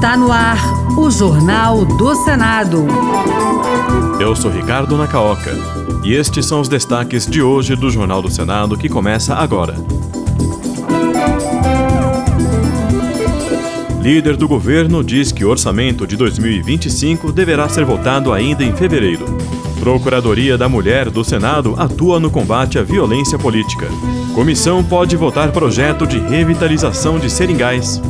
Está no ar o Jornal do Senado. Eu sou Ricardo Nacaoca e estes são os destaques de hoje do Jornal do Senado que começa agora. Líder do governo diz que o orçamento de 2025 deverá ser votado ainda em fevereiro. Procuradoria da Mulher do Senado atua no combate à violência política. Comissão pode votar projeto de revitalização de Seringais.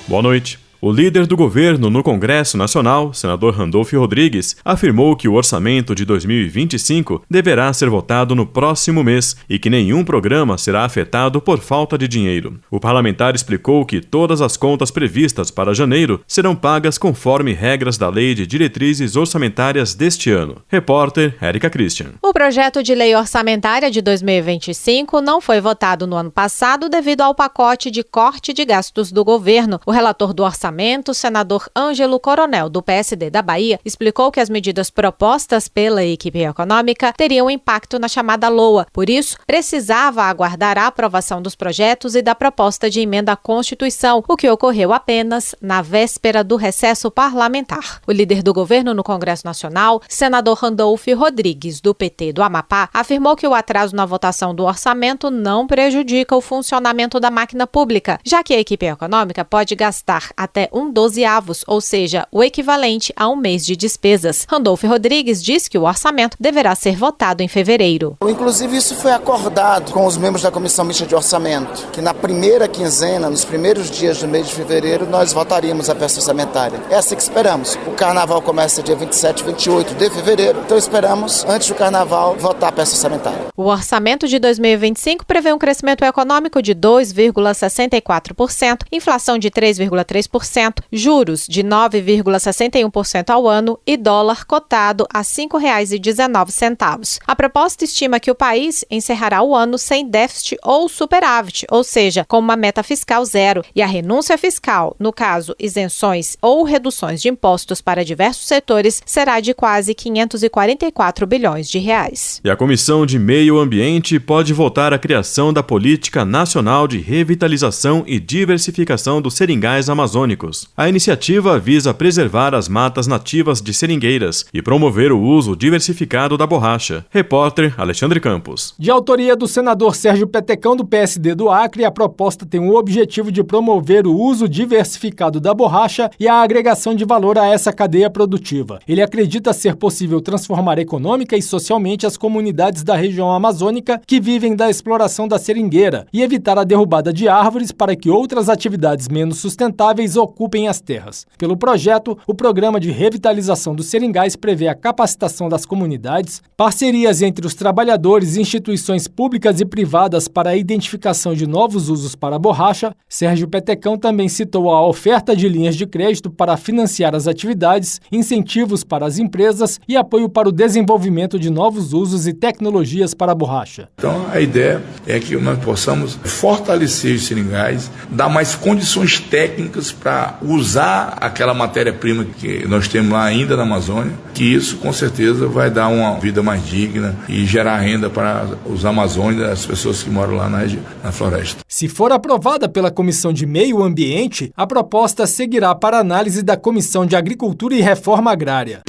Boa noite. O líder do governo no Congresso Nacional, senador Randolfo Rodrigues, afirmou que o orçamento de 2025 deverá ser votado no próximo mês e que nenhum programa será afetado por falta de dinheiro. O parlamentar explicou que todas as contas previstas para janeiro serão pagas conforme regras da Lei de Diretrizes Orçamentárias deste ano. Repórter Érica Christian. O projeto de lei orçamentária de 2025 não foi votado no ano passado devido ao pacote de corte de gastos do governo. O relator do orçamento, o senador Ângelo Coronel, do PSD da Bahia, explicou que as medidas propostas pela equipe econômica teriam impacto na chamada LOA. Por isso, precisava aguardar a aprovação dos projetos e da proposta de emenda à Constituição, o que ocorreu apenas na véspera do recesso parlamentar. O líder do governo no Congresso Nacional, senador Randolfo Rodrigues, do PT do Amapá, afirmou que o atraso na votação do orçamento não prejudica o funcionamento da máquina pública, já que a equipe econômica pode gastar até 1/12, ou seja, o equivalente a um mês de despesas. Randolfo Rodrigues diz que o orçamento deverá ser votado em fevereiro. Inclusive, isso foi acordado com os membros da Comissão Mista de Orçamento, que na primeira quinzena, nos primeiros dias do mês de fevereiro, nós votaríamos a peça orçamentária. Essa que esperamos. O carnaval começa dia 27 e 28 de fevereiro, então esperamos, antes do carnaval, votar a peça orçamentária. O orçamento de 2025 prevê um crescimento econômico de 2,64%, inflação de 3,3%, juros de 9,61% ao ano e dólar cotado a R$ 5,19. A proposta estima que o país encerrará o ano sem déficit ou superávit, ou seja, com uma meta fiscal zero, e a renúncia fiscal, no caso, isenções ou reduções de impostos para diversos setores, será de quase 544 bilhões de reais. E a Comissão de Meio Ambiente pode votar a criação da Política Nacional de Revitalização e Diversificação dos Seringais Amazônicos. A iniciativa visa preservar as matas nativas de seringueiras e promover o uso diversificado da borracha. Repórter Alexandre Campos. De autoria do senador Sérgio Petecão, do PSD do Acre, a proposta tem o objetivo de promover o uso diversificado da borracha e a agregação de valor a essa cadeia produtiva. Ele acredita ser possível transformar econômica e socialmente as comunidades da região amazônica que vivem da exploração da seringueira e evitar a derrubada de árvores para que outras atividades menos sustentáveis ocupem as terras. Pelo projeto, o Programa de Revitalização dos Seringais prevê a capacitação das comunidades, parcerias entre os trabalhadores e instituições públicas e privadas para a identificação de novos usos para a borracha. Sérgio Petecão também citou a oferta de linhas de crédito para financiar as atividades, incentivos para as empresas e apoio para o desenvolvimento de novos usos e tecnologias para a borracha. Então, a ideia é que nós possamos fortalecer os seringais, dar mais condições técnicas para usar aquela matéria-prima que nós temos lá ainda na Amazônia, que isso com certeza vai dar uma vida mais digna e gerar renda para os amazônicos, as pessoas que moram lá na floresta. Se for aprovada pela Comissão de Meio Ambiente, a proposta seguirá para análise da Comissão de Agricultura e Reforma Agrária.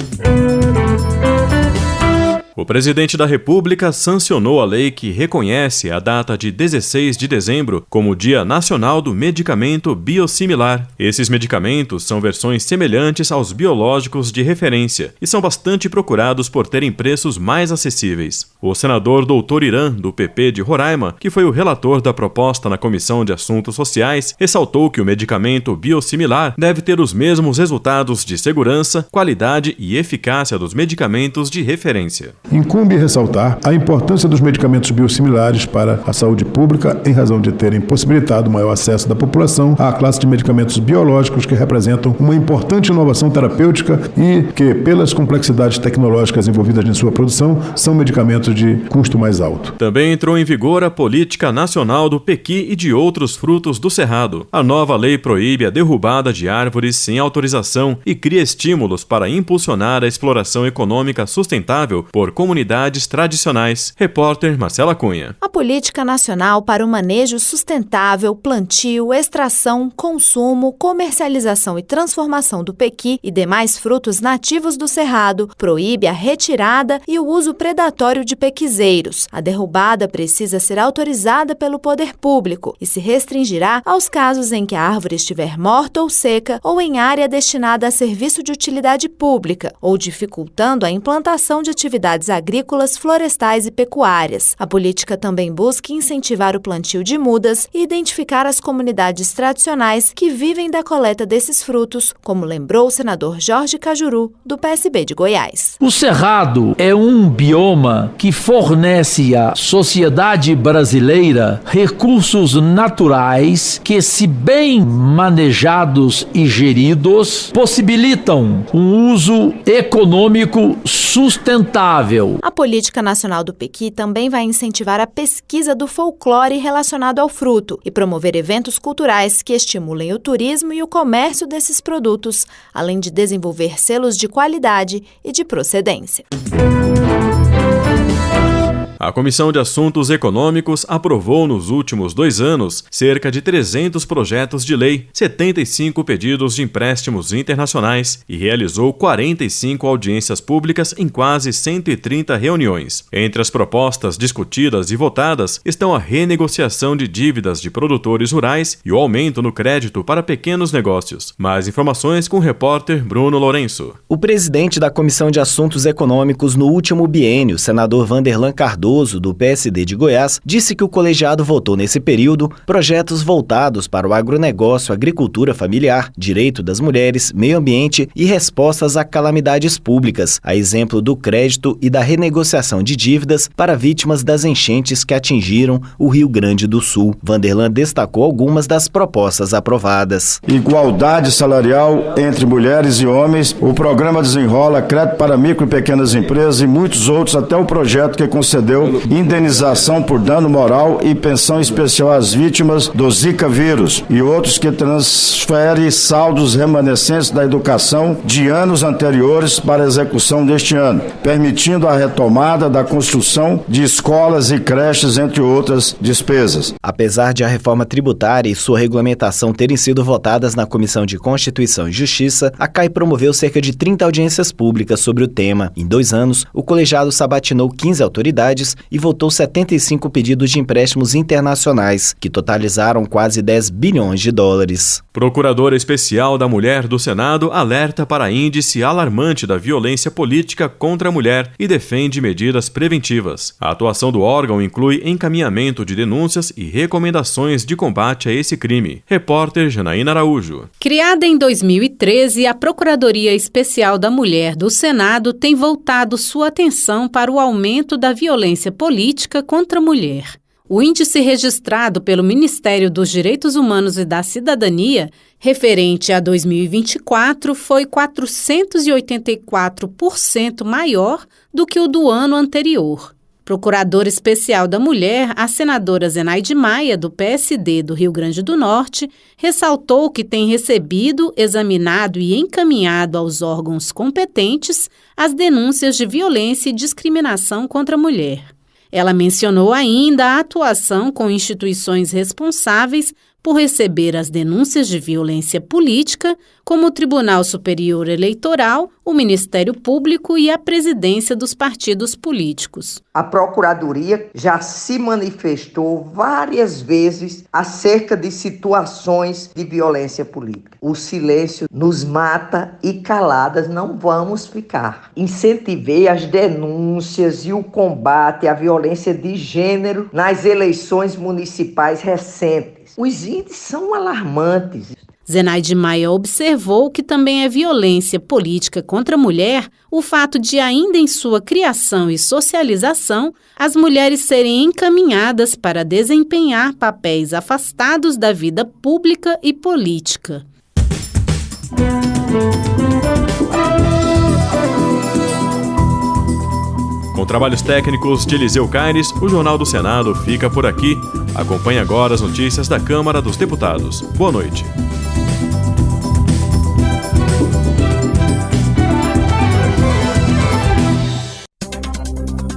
O presidente da República sancionou a lei que reconhece a data de 16 de dezembro como Dia Nacional do Medicamento Biosimilar. Esses medicamentos são versões semelhantes aos biológicos de referência e são bastante procurados por terem preços mais acessíveis. O senador Dr. Irã, do PP de Roraima, que foi o relator da proposta na Comissão de Assuntos Sociais, ressaltou que o medicamento biosimilar deve ter os mesmos resultados de segurança, qualidade e eficácia dos medicamentos de referência. Incumbe ressaltar a importância dos medicamentos biosimilares para a saúde pública em razão de terem possibilitado o maior acesso da população à classe de medicamentos biológicos que representam uma importante inovação terapêutica e que, pelas complexidades tecnológicas envolvidas em sua produção, são medicamentos de custo mais alto. Também entrou em vigor a Política Nacional do Pequi e de outros frutos do Cerrado. A nova lei proíbe a derrubada de árvores sem autorização e cria estímulos para impulsionar a exploração econômica sustentável por comunidades tradicionais. Repórter Marcela Cunha. A Política Nacional para o Manejo Sustentável, Plantio, Extração, Consumo, Comercialização e Transformação do pequi e demais frutos nativos do Cerrado proíbe a retirada e o uso predatório de pequizeiros. A derrubada precisa ser autorizada pelo poder público e se restringirá aos casos em que a árvore estiver morta ou seca ou em área destinada a serviço de utilidade pública ou dificultando a implantação de atividades agrícolas, florestais e pecuárias. A política também busca incentivar o plantio de mudas e identificar as comunidades tradicionais que vivem da coleta desses frutos, como lembrou o senador Jorge Cajuru, do PSB de Goiás. O Cerrado é um bioma que fornece à sociedade brasileira recursos naturais que, se bem manejados e geridos, possibilitam um uso econômico sustentável. A Política Nacional do Pequi também vai incentivar a pesquisa do folclore relacionado ao fruto e promover eventos culturais que estimulem o turismo e o comércio desses produtos, além de desenvolver selos de qualidade e de procedência. A Comissão de Assuntos Econômicos aprovou nos últimos 2 anos cerca de 300 projetos de lei, 75 pedidos de empréstimos internacionais e realizou 45 audiências públicas em quase 130 reuniões. Entre as propostas discutidas e votadas estão a renegociação de dívidas de produtores rurais e o aumento no crédito para pequenos negócios. Mais informações com o repórter Bruno Lourenço. O presidente da Comissão de Assuntos Econômicos no último biênio, senador Vanderlan Cardoso, do PSD de Goiás, disse que o colegiado votou nesse período projetos voltados para o agronegócio, agricultura familiar, direito das mulheres, meio ambiente e respostas a calamidades públicas, a exemplo do crédito e da renegociação de dívidas para vítimas das enchentes que atingiram o Rio Grande do Sul. Vanderlan destacou algumas das propostas aprovadas. Igualdade salarial entre mulheres e homens, o programa Desenrola, crédito para micro e pequenas empresas e muitos outros, até o projeto que concedeu indenização por dano moral e pensão especial às vítimas do Zika vírus e outros que transferem saldos remanescentes da educação de anos anteriores para a execução deste ano, permitindo a retomada da construção de escolas e creches, entre outras despesas. Apesar de a reforma tributária e sua regulamentação terem sido votadas na Comissão de Constituição e Justiça, a CAI promoveu cerca de 30 audiências públicas sobre o tema. Em 2 anos, o colegiado sabatinou 15 autoridades e votou 75 pedidos de empréstimos internacionais, que totalizaram quase 10 bilhões de dólares. Procuradora Especial da Mulher do Senado alerta para índice alarmante da violência política contra a mulher e defende medidas preventivas. A atuação do órgão inclui encaminhamento de denúncias e recomendações de combate a esse crime. Repórter Janaína Araújo. Criada em 2013, a Procuradoria Especial da Mulher do Senado tem voltado sua atenção para o aumento da violência política contra a mulher. O índice registrado pelo Ministério dos Direitos Humanos e da Cidadania, referente a 2024, foi 484% maior do que o do ano anterior. Procuradora Especial da Mulher, a senadora Zenaide Maia, do PSD do Rio Grande do Norte, ressaltou que tem recebido, examinado e encaminhado aos órgãos competentes as denúncias de violência e discriminação contra a mulher. Ela mencionou ainda a atuação com instituições responsáveis por receber as denúncias de violência política, como o Tribunal Superior Eleitoral, o Ministério Público e a presidência dos partidos políticos. A Procuradoria já se manifestou várias vezes acerca de situações de violência política. O silêncio nos mata e caladas não vamos ficar. Incentivei as denúncias e o combate à violência de gênero nas eleições municipais recentes. Os índices são alarmantes. Zenaide Maia observou que também é violência política contra a mulher o fato de, ainda em sua criação e socialização, as mulheres serem encaminhadas para desempenhar papéis afastados da vida pública e política. Com trabalhos técnicos de Eliseu Caires, o Jornal do Senado fica por aqui. Acompanhe agora as notícias da Câmara dos Deputados. Boa noite.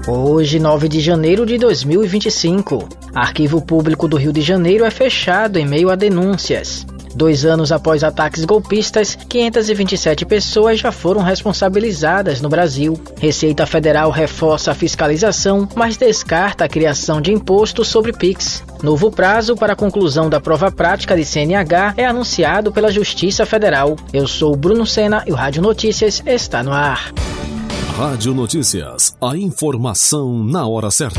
Hoje, 9 de janeiro de 2025, Arquivo Público do Rio de Janeiro é fechado em meio a denúncias. 2 anos após ataques golpistas, 527 pessoas já foram responsabilizadas no Brasil. Receita Federal reforça a fiscalização, mas descarta a criação de imposto sobre PIX. Novo prazo para a conclusão da prova prática de CNH é anunciado pela Justiça Federal. Eu sou Bruno Sena e o Rádio Notícias está no ar. Rádio Notícias, a informação na hora certa.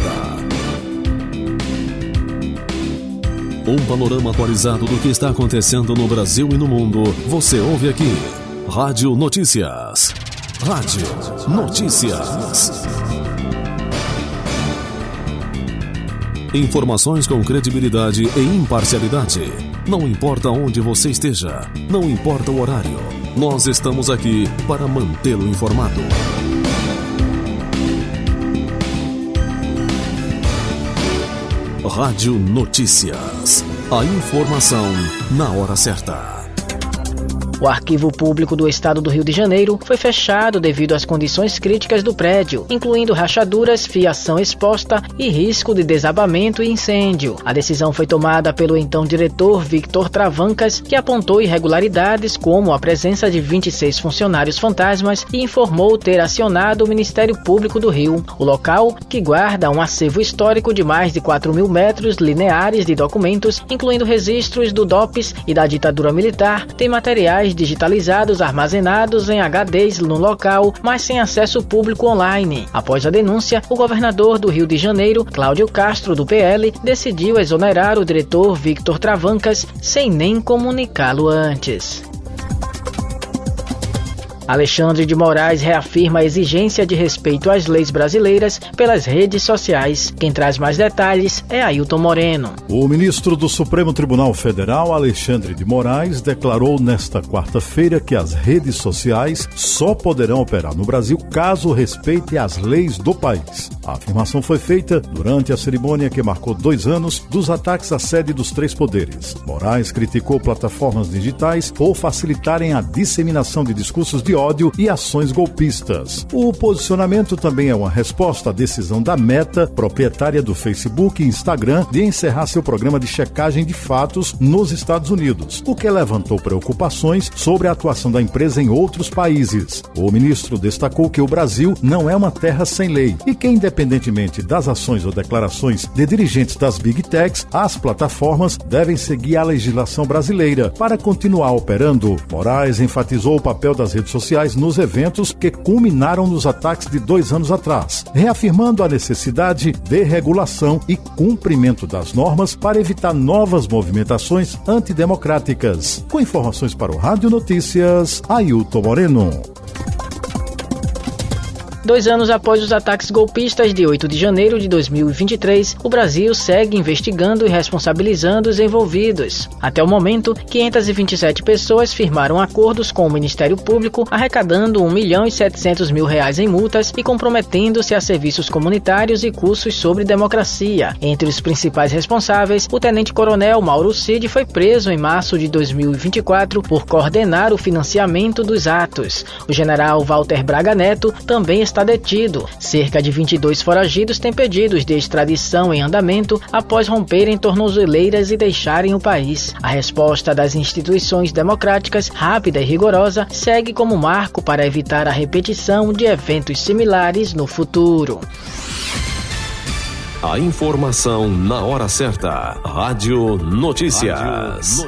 Um panorama atualizado do que está acontecendo no Brasil e no mundo, você ouve aqui. Rádio Notícias. Rádio Notícias. Informações com credibilidade e imparcialidade. Não importa onde você esteja, não importa o horário, nós estamos aqui para mantê-lo informado. Rádio Notícias. A informação na hora certa. O Arquivo Público do Estado do Rio de Janeiro foi fechado devido às condições críticas do prédio, incluindo rachaduras, fiação exposta e risco de desabamento e incêndio. A decisão foi tomada pelo então diretor Victor Travancas, que apontou irregularidades como a presença de 26 funcionários fantasmas e informou ter acionado o Ministério Público do Rio. O local, que guarda um acervo histórico de mais de 4.000 metros lineares de documentos, incluindo registros do DOPS e da ditadura militar, tem materiais digitalizados armazenados em HDs no local, mas sem acesso público online. Após a denúncia, o governador do Rio de Janeiro, Cláudio Castro, do PL, decidiu exonerar o diretor Victor Travancas sem nem comunicá-lo antes. Alexandre de Moraes reafirma a exigência de respeito às leis brasileiras pelas redes sociais. Quem traz mais detalhes é Ailton Moreno. O ministro do Supremo Tribunal Federal, Alexandre de Moraes, declarou nesta quarta-feira que as redes sociais só poderão operar no Brasil caso respeite as leis do país. A afirmação foi feita durante a cerimônia que marcou 2 anos dos ataques à sede dos 3 poderes. Moraes criticou plataformas digitais por facilitarem a disseminação de discursos de ódio e ações golpistas. O posicionamento também é uma resposta à decisão da Meta, proprietária do Facebook e Instagram, de encerrar seu programa de checagem de fatos nos Estados Unidos, o que levantou preocupações sobre a atuação da empresa em outros países. O ministro destacou que o Brasil não é uma terra sem lei e que, independentemente das ações ou declarações de dirigentes das Big Techs, as plataformas devem seguir a legislação brasileira para continuar operando. Moraes enfatizou o papel das redes sociais nos eventos que culminaram nos ataques de 2 anos atrás, reafirmando a necessidade de regulação e cumprimento das normas para evitar novas movimentações antidemocráticas. Com informações para o Rádio Notícias, Ailton Moreno. 2 anos após os ataques golpistas de 8 de janeiro de 2023, o Brasil segue investigando e responsabilizando os envolvidos. Até o momento, 527 pessoas firmaram acordos com o Ministério Público, arrecadando R$1.700.000 em multas e comprometendo-se a serviços comunitários e cursos sobre democracia. Entre os principais responsáveis, o tenente-coronel Mauro Cid foi preso em março de 2024 por coordenar o financiamento dos atos. O general Walter Braga Neto também está detido. Cerca de 22 foragidos têm pedidos de extradição em andamento após romperem tornozeleiras e deixarem o país. A resposta das instituições democráticas, rápida e rigorosa, segue como marco para evitar a repetição de eventos similares no futuro. A informação na hora certa. Rádio Notícias.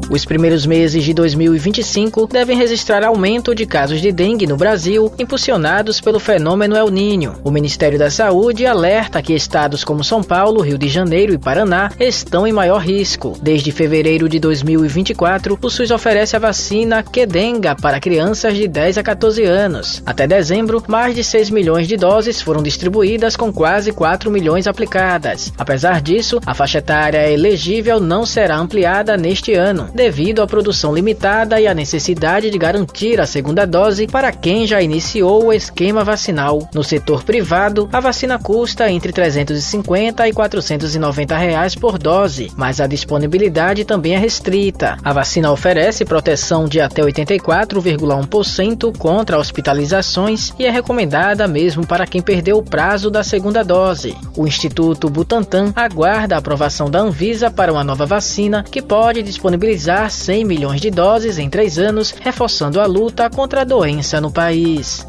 Os primeiros meses de 2025 devem registrar aumento de casos de dengue no Brasil, impulsionados pelo fenômeno El Niño. O Ministério da Saúde alerta que estados como São Paulo, Rio de Janeiro e Paraná estão em maior risco. Desde fevereiro de 2024, o SUS oferece a vacina Qdenga para crianças de 10 a 14 anos. Até dezembro, mais de 6 milhões de doses foram distribuídas, com quase 4 milhões aplicadas. Apesar disso, a faixa etária elegível não será ampliada neste ano. devido à produção limitada e à necessidade de garantir a segunda dose para quem já iniciou o esquema vacinal. No setor privado, a vacina custa entre R$ 350 e R$ 490 por dose, mas a disponibilidade também é restrita. A vacina oferece proteção de até 84,1% contra hospitalizações e é recomendada mesmo para quem perdeu o prazo da segunda dose. O Instituto Butantan aguarda a aprovação da Anvisa para uma nova vacina que pode disponibilizar 100 milhões de doses em 3 anos, reforçando a luta contra a doença no país.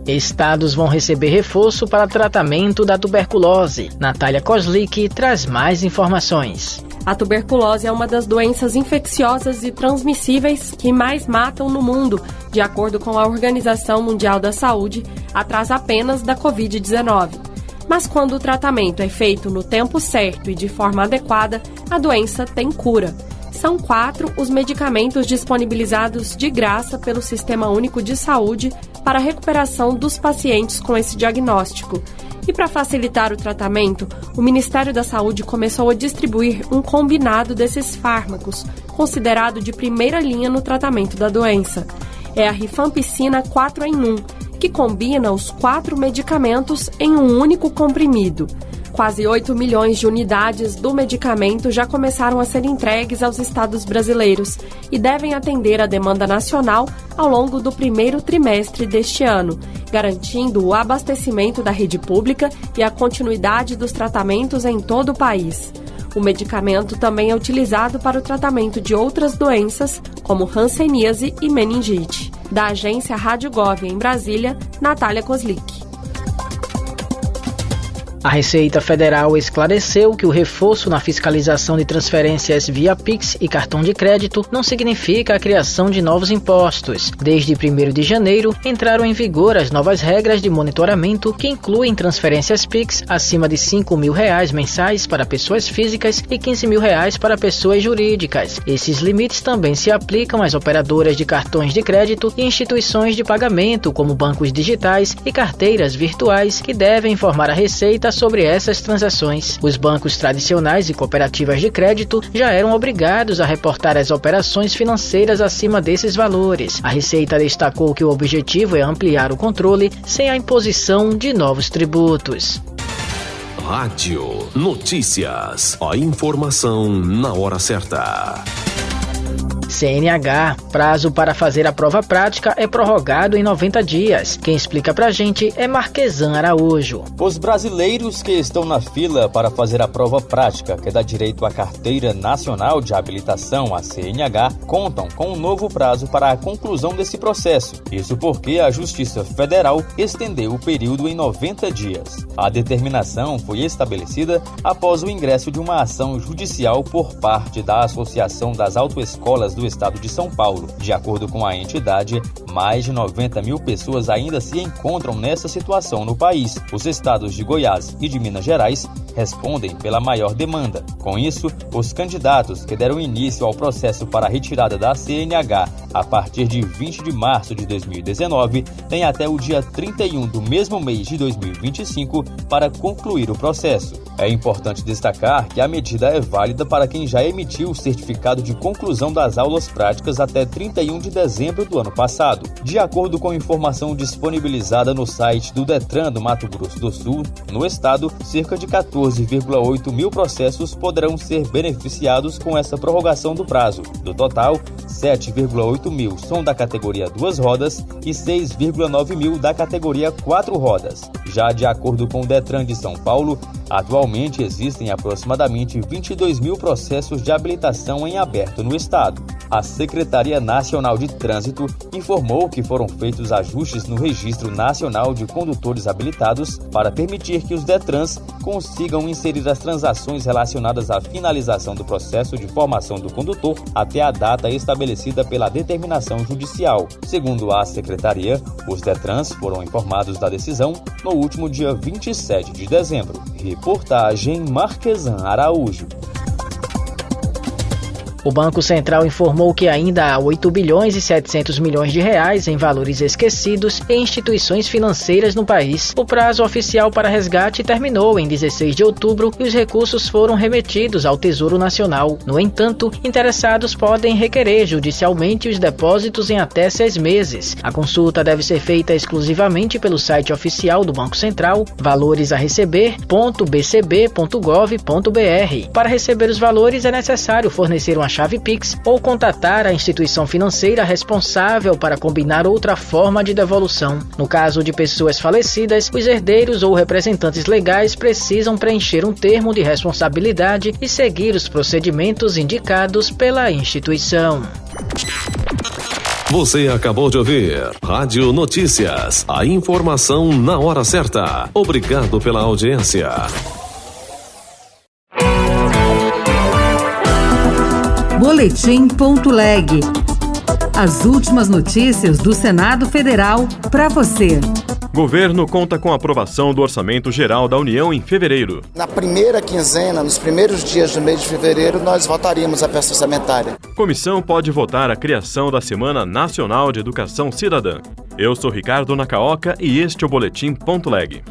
Estados vão receber reforço para tratamento da tuberculose. Natália Kozlik traz mais informações. A tuberculose é uma das doenças infecciosas e transmissíveis que mais matam no mundo, de acordo com a Organização Mundial da Saúde, atrás apenas da Covid-19. Mas quando o tratamento é feito no tempo certo e de forma adequada, a doença tem cura. São 4 os medicamentos disponibilizados de graça pelo Sistema Único de Saúde para a recuperação dos pacientes com esse diagnóstico. E para facilitar o tratamento, o Ministério da Saúde começou a distribuir um combinado desses fármacos, considerado de primeira linha no tratamento da doença. É a Rifampicina 4 em 1, que combina os 4 medicamentos em um único comprimido. Quase 8 milhões de unidades do medicamento já começaram a ser entregues aos estados brasileiros e devem atender a demanda nacional ao longo do primeiro trimestre deste ano, garantindo o abastecimento da rede pública e a continuidade dos tratamentos em todo o país. O medicamento também é utilizado para o tratamento de outras doenças, como hanseníase e meningite. Da agência Rádio Gov em Brasília, Natália Kozlik. A Receita Federal esclareceu que o reforço na fiscalização de transferências via Pix e cartão de crédito não significa a criação de novos impostos. Desde 1º de janeiro, entraram em vigor as novas regras de monitoramento que incluem transferências Pix acima de R$ 5.000 mensais para pessoas físicas e R$ 15.000 para pessoas jurídicas. Esses limites também se aplicam às operadoras de cartões de crédito e instituições de pagamento, como bancos digitais e carteiras virtuais, que devem informar a Receita sobre essas transações. Os bancos tradicionais e cooperativas de crédito já eram obrigados a reportar as operações financeiras acima desses valores. A Receita destacou que o objetivo é ampliar o controle sem a imposição de novos tributos. Rádio Notícias. A informação na hora certa. CNH, prazo para fazer a prova prática é prorrogado em 90 dias. Quem explica pra gente é Marquesan Araújo. Os brasileiros que estão na fila para fazer a prova prática, que dá direito à Carteira Nacional de Habilitação, a CNH, contam com um novo prazo para a conclusão desse processo. Isso porque a Justiça Federal estendeu o período em 90 dias. A determinação foi estabelecida após o ingresso de uma ação judicial por parte da Associação das Autoescolas do Estado de São Paulo. De acordo com a entidade, mais de 90 mil pessoas ainda se encontram nessa situação no país. Os estados de Goiás e de Minas Gerais respondem pela maior demanda. Com isso, os candidatos que deram início ao processo para a retirada da CNH a partir de 20 de março de 2019 têm até o dia 31 do mesmo mês de 2025 para concluir o processo. É importante destacar que a medida é válida para quem já emitiu o certificado de conclusão das aulas práticas até 31 de dezembro do ano passado. De acordo com informação disponibilizada no site do Detran do Mato Grosso do Sul, no estado, cerca de 14,8 mil processos poderão ser beneficiados com essa prorrogação do prazo. Do total, 7,8 mil são da categoria 2 rodas e 6,9 mil da categoria 4 rodas. Já de acordo com o Detran de São Paulo, atualmente existem aproximadamente 22 mil processos de habilitação em aberto no estado. A Secretaria Nacional de Trânsito informou que foram feitos ajustes no Registro Nacional de Condutores Habilitados para permitir que os Detrans consigam inserir as transações relacionadas à finalização do processo de formação do condutor até a data estabelecida pela determinação judicial. Segundo a Secretaria, os Detrans foram informados da decisão no último dia 27 de dezembro. Reportagem Marquesan Araújo. O Banco Central informou que ainda há 8 bilhões e 700 milhões de reais em valores esquecidos em instituições financeiras no país. O prazo oficial para resgate terminou em 16 de outubro e os recursos foram remetidos ao Tesouro Nacional. No entanto, interessados podem requerer judicialmente os depósitos em até 6 meses. A consulta deve ser feita exclusivamente pelo site oficial do Banco Central, valoresareceber.bcb.gov.br. Para receber os valores é necessário fornecer uma chave Pix ou contatar a instituição financeira responsável para combinar outra forma de devolução. No caso de pessoas falecidas, os herdeiros ou representantes legais precisam preencher um termo de responsabilidade e seguir os procedimentos indicados pela instituição. Você acabou de ouvir Rádio Notícias, a informação na hora certa. Obrigado pela audiência. Boletim.leg. As últimas notícias do Senado Federal para você. Governo conta com a aprovação do Orçamento Geral da União em fevereiro. Na primeira quinzena, nos primeiros dias do mês de fevereiro, nós votaríamos a peça orçamentária. Comissão pode votar a criação da Semana Nacional de Educação Cidadã. Eu sou Ricardo Nacaoca e este é o Boletim.leg.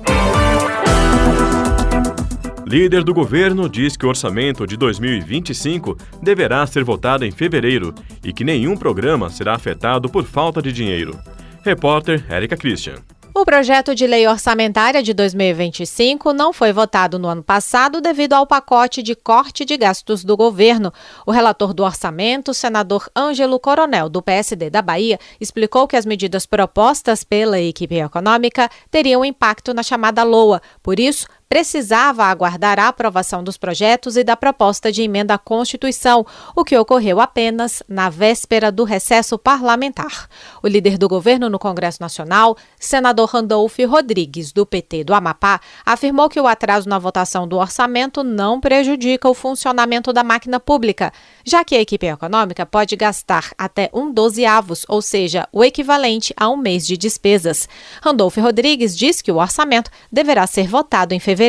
Líder do governo diz que o orçamento de 2025 deverá ser votado em fevereiro e que nenhum programa será afetado por falta de dinheiro. Repórter Érica Christian. O projeto de lei orçamentária de 2025 não foi votado no ano passado devido ao pacote de corte de gastos do governo. O relator do orçamento, senador Ângelo Coronel, do PSD da Bahia, explicou que as medidas propostas pela equipe econômica teriam impacto na chamada LOA. Por isso, precisava aguardar a aprovação dos projetos e da proposta de emenda à Constituição, o que ocorreu apenas na véspera do recesso parlamentar. O líder do governo no Congresso Nacional, senador Randolfo Rodrigues, do PT do Amapá, afirmou que o atraso na votação do orçamento não prejudica o funcionamento da máquina pública, já que a equipe econômica pode gastar até 1/12, ou seja, o equivalente a um mês de despesas. Randolfo Rodrigues diz que o orçamento deverá ser votado em fevereiro.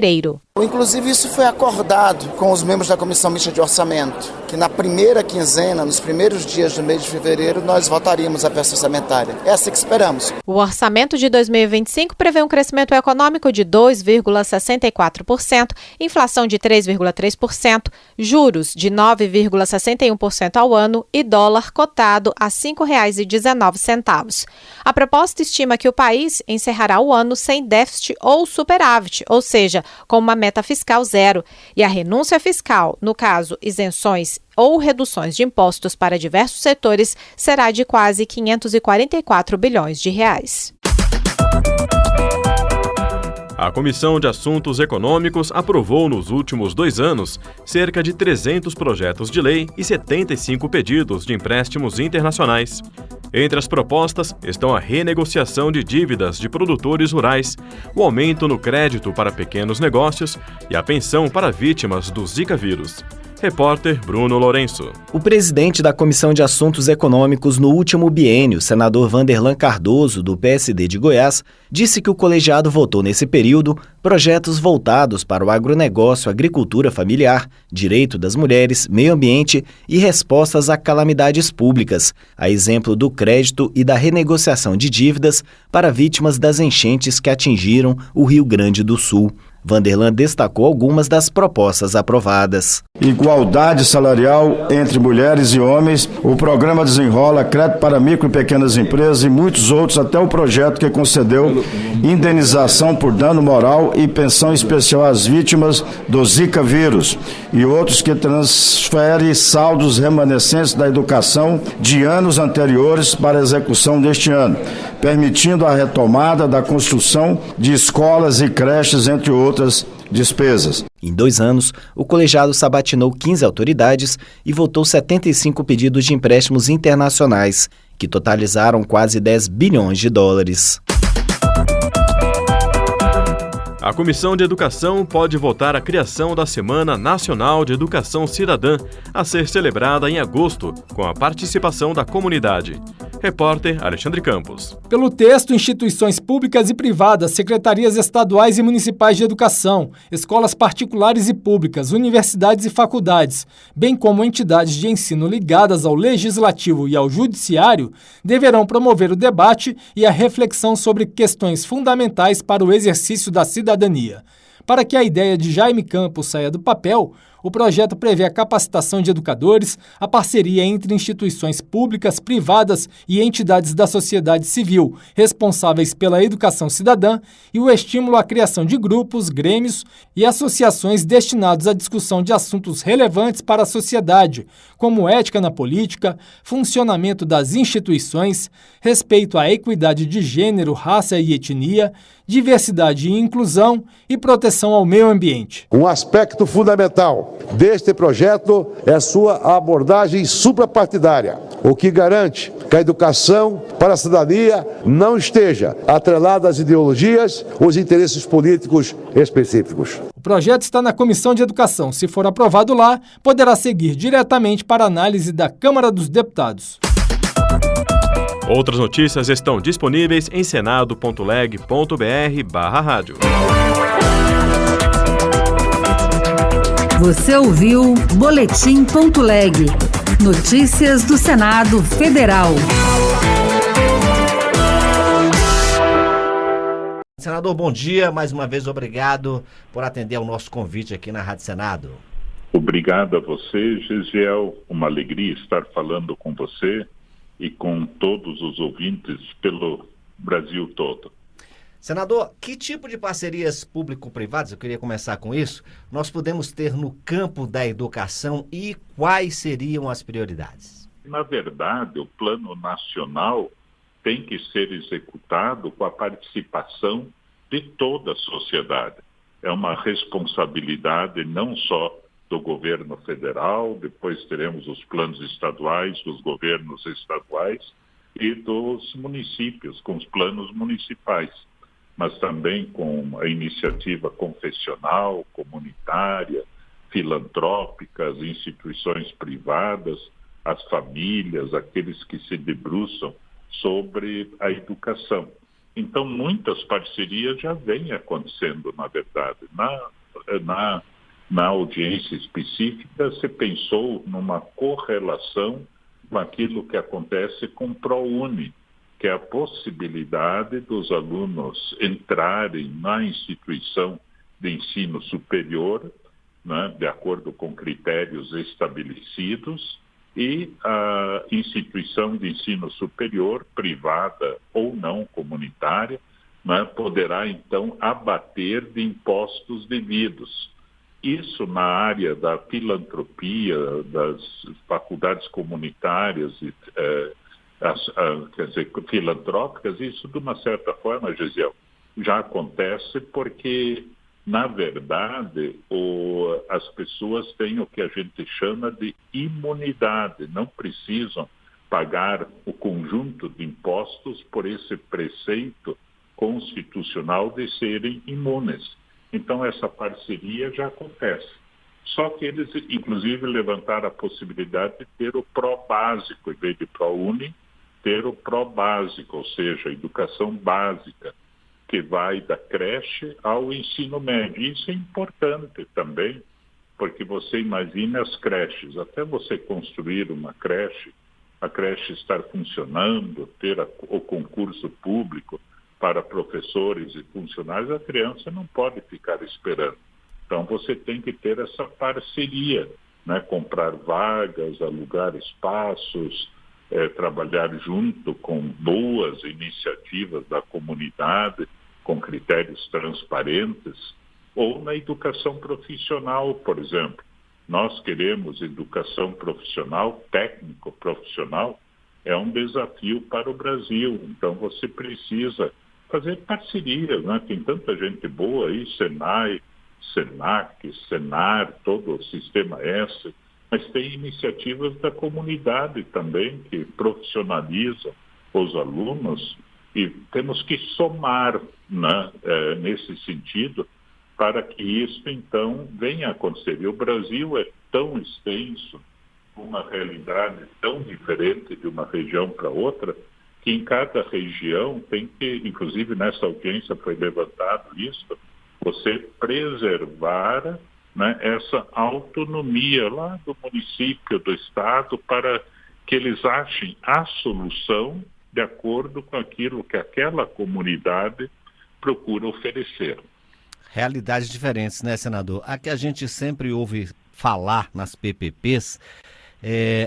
Inclusive, isso foi acordado com os membros da Comissão Mista de Orçamento, que na primeira quinzena, nos primeiros dias do mês de fevereiro, nós votaríamos a peça orçamentária. Essa que esperamos. O orçamento de 2025 prevê um crescimento econômico de 2,64%, inflação de 3,3%, juros de 9,61% ao ano e dólar cotado a R$ 5,19. A proposta estima que o país encerrará o ano sem déficit ou superávit, ou seja, com uma meta fiscal zero, e a renúncia fiscal, no caso, isenções ou reduções de impostos para diversos setores, será de quase 544 bilhões de reais. A Comissão de Assuntos Econômicos aprovou nos últimos 2 anos cerca de 300 projetos de lei e 75 pedidos de empréstimos internacionais. Entre as propostas estão a renegociação de dívidas de produtores rurais, o aumento no crédito para pequenos negócios e a pensão para vítimas do Zika vírus. Repórter Bruno Lourenço. O presidente da Comissão de Assuntos Econômicos no último biênio, senador Vanderlan Cardoso, do PSD de Goiás, disse que o colegiado votou nesse período projetos voltados para o agronegócio, agricultura familiar, direito das mulheres, meio ambiente e respostas a calamidades públicas, a exemplo do crédito e da renegociação de dívidas para vítimas das enchentes que atingiram o Rio Grande do Sul. Vanderlan destacou algumas das propostas aprovadas. Igualdade salarial entre mulheres e homens, o programa Desenrola, crédito para micro e pequenas empresas e muitos outros, até o projeto que concedeu indenização por dano moral e pensão especial às vítimas do Zika vírus e outros que transferem saldos remanescentes da educação de anos anteriores para a execução deste ano, permitindo a retomada da construção de escolas e creches, entre outras despesas. Em 2 anos, o colegiado sabatinou 15 autoridades e votou 75 pedidos de empréstimos internacionais, que totalizaram quase 10 bilhões de dólares. A Comissão de Educação pode votar a criação da Semana Nacional de Educação Cidadã, a ser celebrada em agosto, com a participação da comunidade. Repórter Alexandre Campos. Pelo texto, instituições públicas e privadas, secretarias estaduais e municipais de educação, escolas particulares e públicas, universidades e faculdades, bem como entidades de ensino ligadas ao legislativo e ao judiciário, deverão promover o debate e a reflexão sobre questões fundamentais para o exercício da cidadania. Para que a ideia de Jaime Campos saia do papel, o projeto prevê a capacitação de educadores, a parceria entre instituições públicas, privadas e entidades da sociedade civil responsáveis pela educação cidadã e o estímulo à criação de grupos, grêmios e associações destinados à discussão de assuntos relevantes para a sociedade, como ética na política, funcionamento das instituições, respeito à equidade de gênero, raça e etnia, diversidade e inclusão e proteção ao meio ambiente. Um aspecto fundamental deste projeto é sua abordagem suprapartidária, o que garante que a educação para a cidadania não esteja atrelada às ideologias ou aos interesses políticos específicos. O projeto está na Comissão de Educação. Se for aprovado lá, poderá seguir diretamente para análise da Câmara dos Deputados. Outras notícias estão disponíveis em senado.leg.br/rádio. Você ouviu Boletim.leg. Notícias do Senado Federal. Senador, bom dia. Mais uma vez, obrigado por atender ao nosso convite aqui na Rádio Senado. Obrigado a você, Gisiel. Uma alegria estar falando com você e com todos os ouvintes pelo Brasil todo. Senador, que tipo de parcerias público-privadas, eu queria começar com isso, nós podemos ter no campo da educação e quais seriam as prioridades? Na verdade, o Plano Nacional tem que ser executado com a participação de toda a sociedade. É uma responsabilidade não só do governo federal, depois teremos os planos estaduais, dos governos estaduais e dos municípios, com os planos municipais, mas também com a iniciativa confessional, comunitária, filantrópica, as instituições privadas, as famílias, aqueles que se debruçam sobre a educação. Então, muitas parcerias já vêm acontecendo, na verdade. Na audiência específica, se pensou numa correlação com aquilo que acontece com o ProUni, que é a possibilidade dos alunos entrarem na instituição de ensino superior, né, de acordo com critérios estabelecidos, e a instituição de ensino superior, privada ou não comunitária, né, poderá então abater de impostos devidos. Isso na área da filantropia, das faculdades comunitárias, quer dizer, filantrópicas, isso de uma certa forma, Gisiel, já acontece porque, na verdade, as pessoas têm o que a gente chama de imunidade, não precisam pagar o conjunto de impostos por esse preceito constitucional de serem imunes. Então, essa parceria já acontece. Só que eles, inclusive, levantaram a possibilidade de ter o pró-básico, em vez de ProUni, ter o pró-básico, ou seja, a educação básica, que vai da creche ao ensino médio. Isso é importante também, porque você imagina as creches, até você construir uma creche, a creche estar funcionando, ter o concurso público para professores e funcionários, a criança não pode ficar esperando. Então, você tem que ter essa parceria, né? Comprar vagas, alugar espaços, trabalhar junto com boas iniciativas da comunidade, com critérios transparentes, ou na educação profissional, por exemplo. Nós queremos educação profissional, técnico-profissional, é um desafio para o Brasil. Então, você precisa fazer parcerias, né? Tem tanta gente boa aí, Senai, Senac, Senar, todo o sistema S, mas tem iniciativas da comunidade também que profissionalizam os alunos e temos que somar, né, nesse sentido para que isso então venha a acontecer. E o Brasil é tão extenso, uma realidade tão diferente de uma região para outra, que em cada região tem que, inclusive nessa audiência foi levantado isso, você preservar, né, essa autonomia lá do município, do estado, para que eles achem a solução de acordo com aquilo que aquela comunidade procura oferecer. Realidades diferentes, né, senador? A que a gente sempre ouve falar nas PPPs,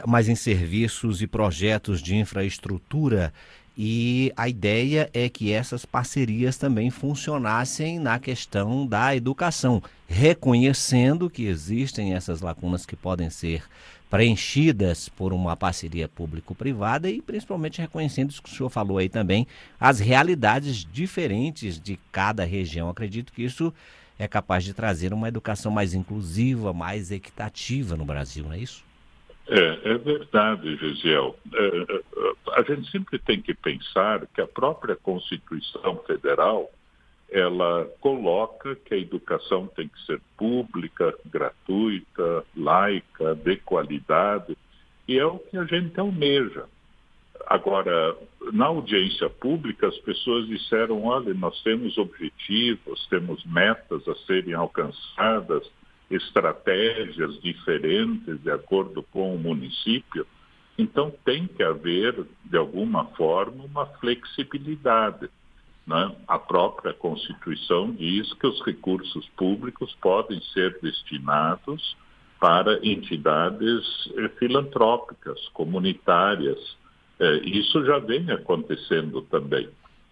mas em serviços e projetos de infraestrutura, e a ideia é que essas parcerias também funcionassem na questão da educação, reconhecendo que existem essas lacunas que podem ser preenchidas por uma parceria público-privada e principalmente reconhecendo isso que o senhor falou aí também, as realidades diferentes de cada região. Acredito que isso é capaz de trazer uma educação mais inclusiva, mais equitativa no Brasil, não é isso? É verdade, Gisiel. A gente sempre tem que pensar que a própria Constituição Federal, ela coloca que a educação tem que ser pública, gratuita, laica, de qualidade, e é o que a gente almeja. Agora, na audiência pública, as pessoas disseram, olha, nós temos objetivos, temos metas a serem alcançadas, estratégias diferentes de acordo com o município, então tem que haver, de alguma forma, uma flexibilidade, né? A própria Constituição diz que os recursos públicos podem ser destinados para entidades filantrópicas, comunitárias. Isso já vem acontecendo também.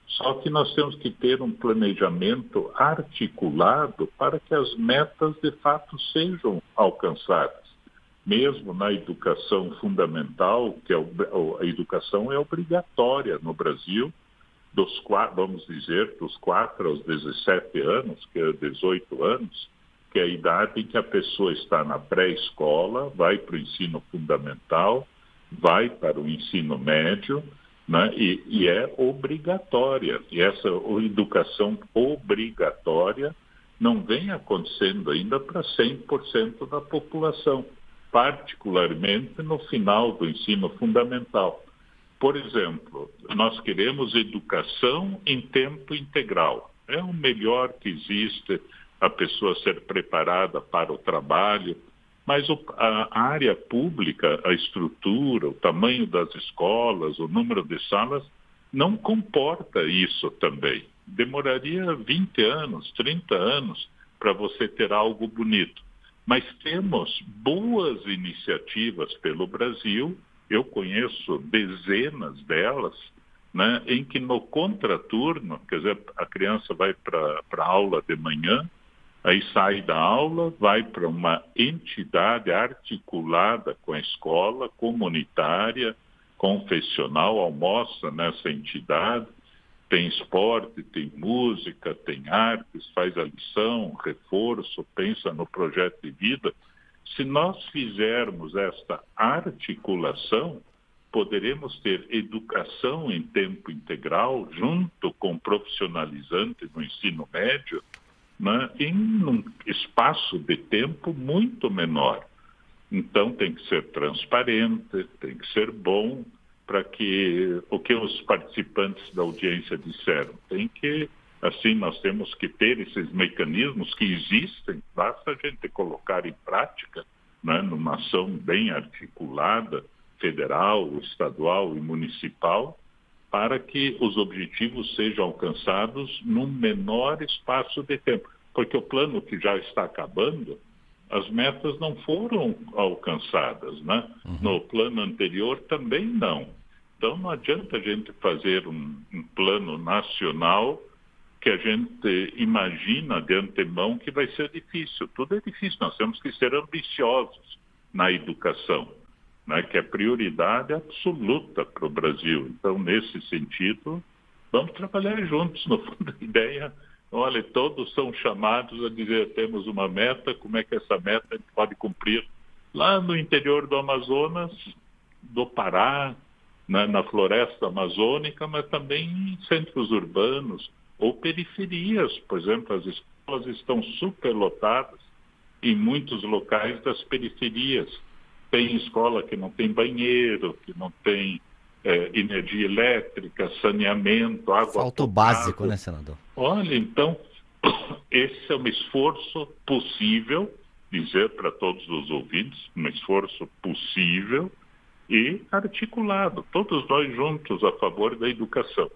Só que nós temos que ter um planejamento articulado para que as metas de fato sejam alcançadas. Mesmo na educação fundamental, que a educação é obrigatória no Brasil, vamos dizer, dos 4 aos 17 anos, que é 18 anos, que é a idade em que a pessoa está na pré-escola, vai para o ensino fundamental, vai para o ensino médio, né? E é obrigatória. E essa educação obrigatória não vem acontecendo ainda para 100% da população, particularmente no final do ensino fundamental. Por exemplo, nós queremos educação em tempo integral. É o melhor que existe, a pessoa ser preparada para o trabalho, mas a área pública, a estrutura, o tamanho das escolas, o número de salas, não comporta isso também. Demoraria 20 anos, 30 anos para você ter algo bonito. Mas temos boas iniciativas pelo Brasil, eu conheço dezenas delas, né, em que no contraturno, quer dizer, a criança vai para a aula de manhã, aí sai da aula, vai para uma entidade articulada com a escola, comunitária, confessional, almoça nessa entidade, tem esporte, tem música, tem artes, faz a lição, reforço, pensa no projeto de vida. Se nós fizermos esta articulação, poderemos ter educação em tempo integral, junto com profissionalizante no ensino médio, né, em um espaço de tempo muito menor. Então tem que ser transparente, tem que ser bom, para que o que os participantes da audiência disseram, tem que, assim, nós temos que ter esses mecanismos que existem, basta a gente colocar em prática, né, numa ação bem articulada, federal, estadual e municipal, para que os objetivos sejam alcançados num menor espaço de tempo. Porque o plano que já está acabando, as metas não foram alcançadas, né? No plano anterior também não. Então não adianta a gente fazer um plano nacional que a gente imagina de antemão que vai ser difícil. Tudo é difícil, nós temos que ser ambiciosos na educação, né, que é prioridade absoluta para o Brasil. Então, nesse sentido, vamos trabalhar juntos. No fundo, a ideia, olha, todos são chamados a dizer, temos uma meta, como é que essa meta a gente pode cumprir? Lá no interior do Amazonas, do Pará, na floresta amazônica, mas também em centros urbanos ou periferias. Por exemplo, as escolas estão superlotadas em muitos locais das periferias. Tem escola que não tem banheiro, que não tem energia elétrica, saneamento, água potável. Falta o básico, né, senador? Olha, então, esse é um esforço possível, dizer para todos os ouvintes, um esforço possível e articulado, todos nós juntos a favor da educação.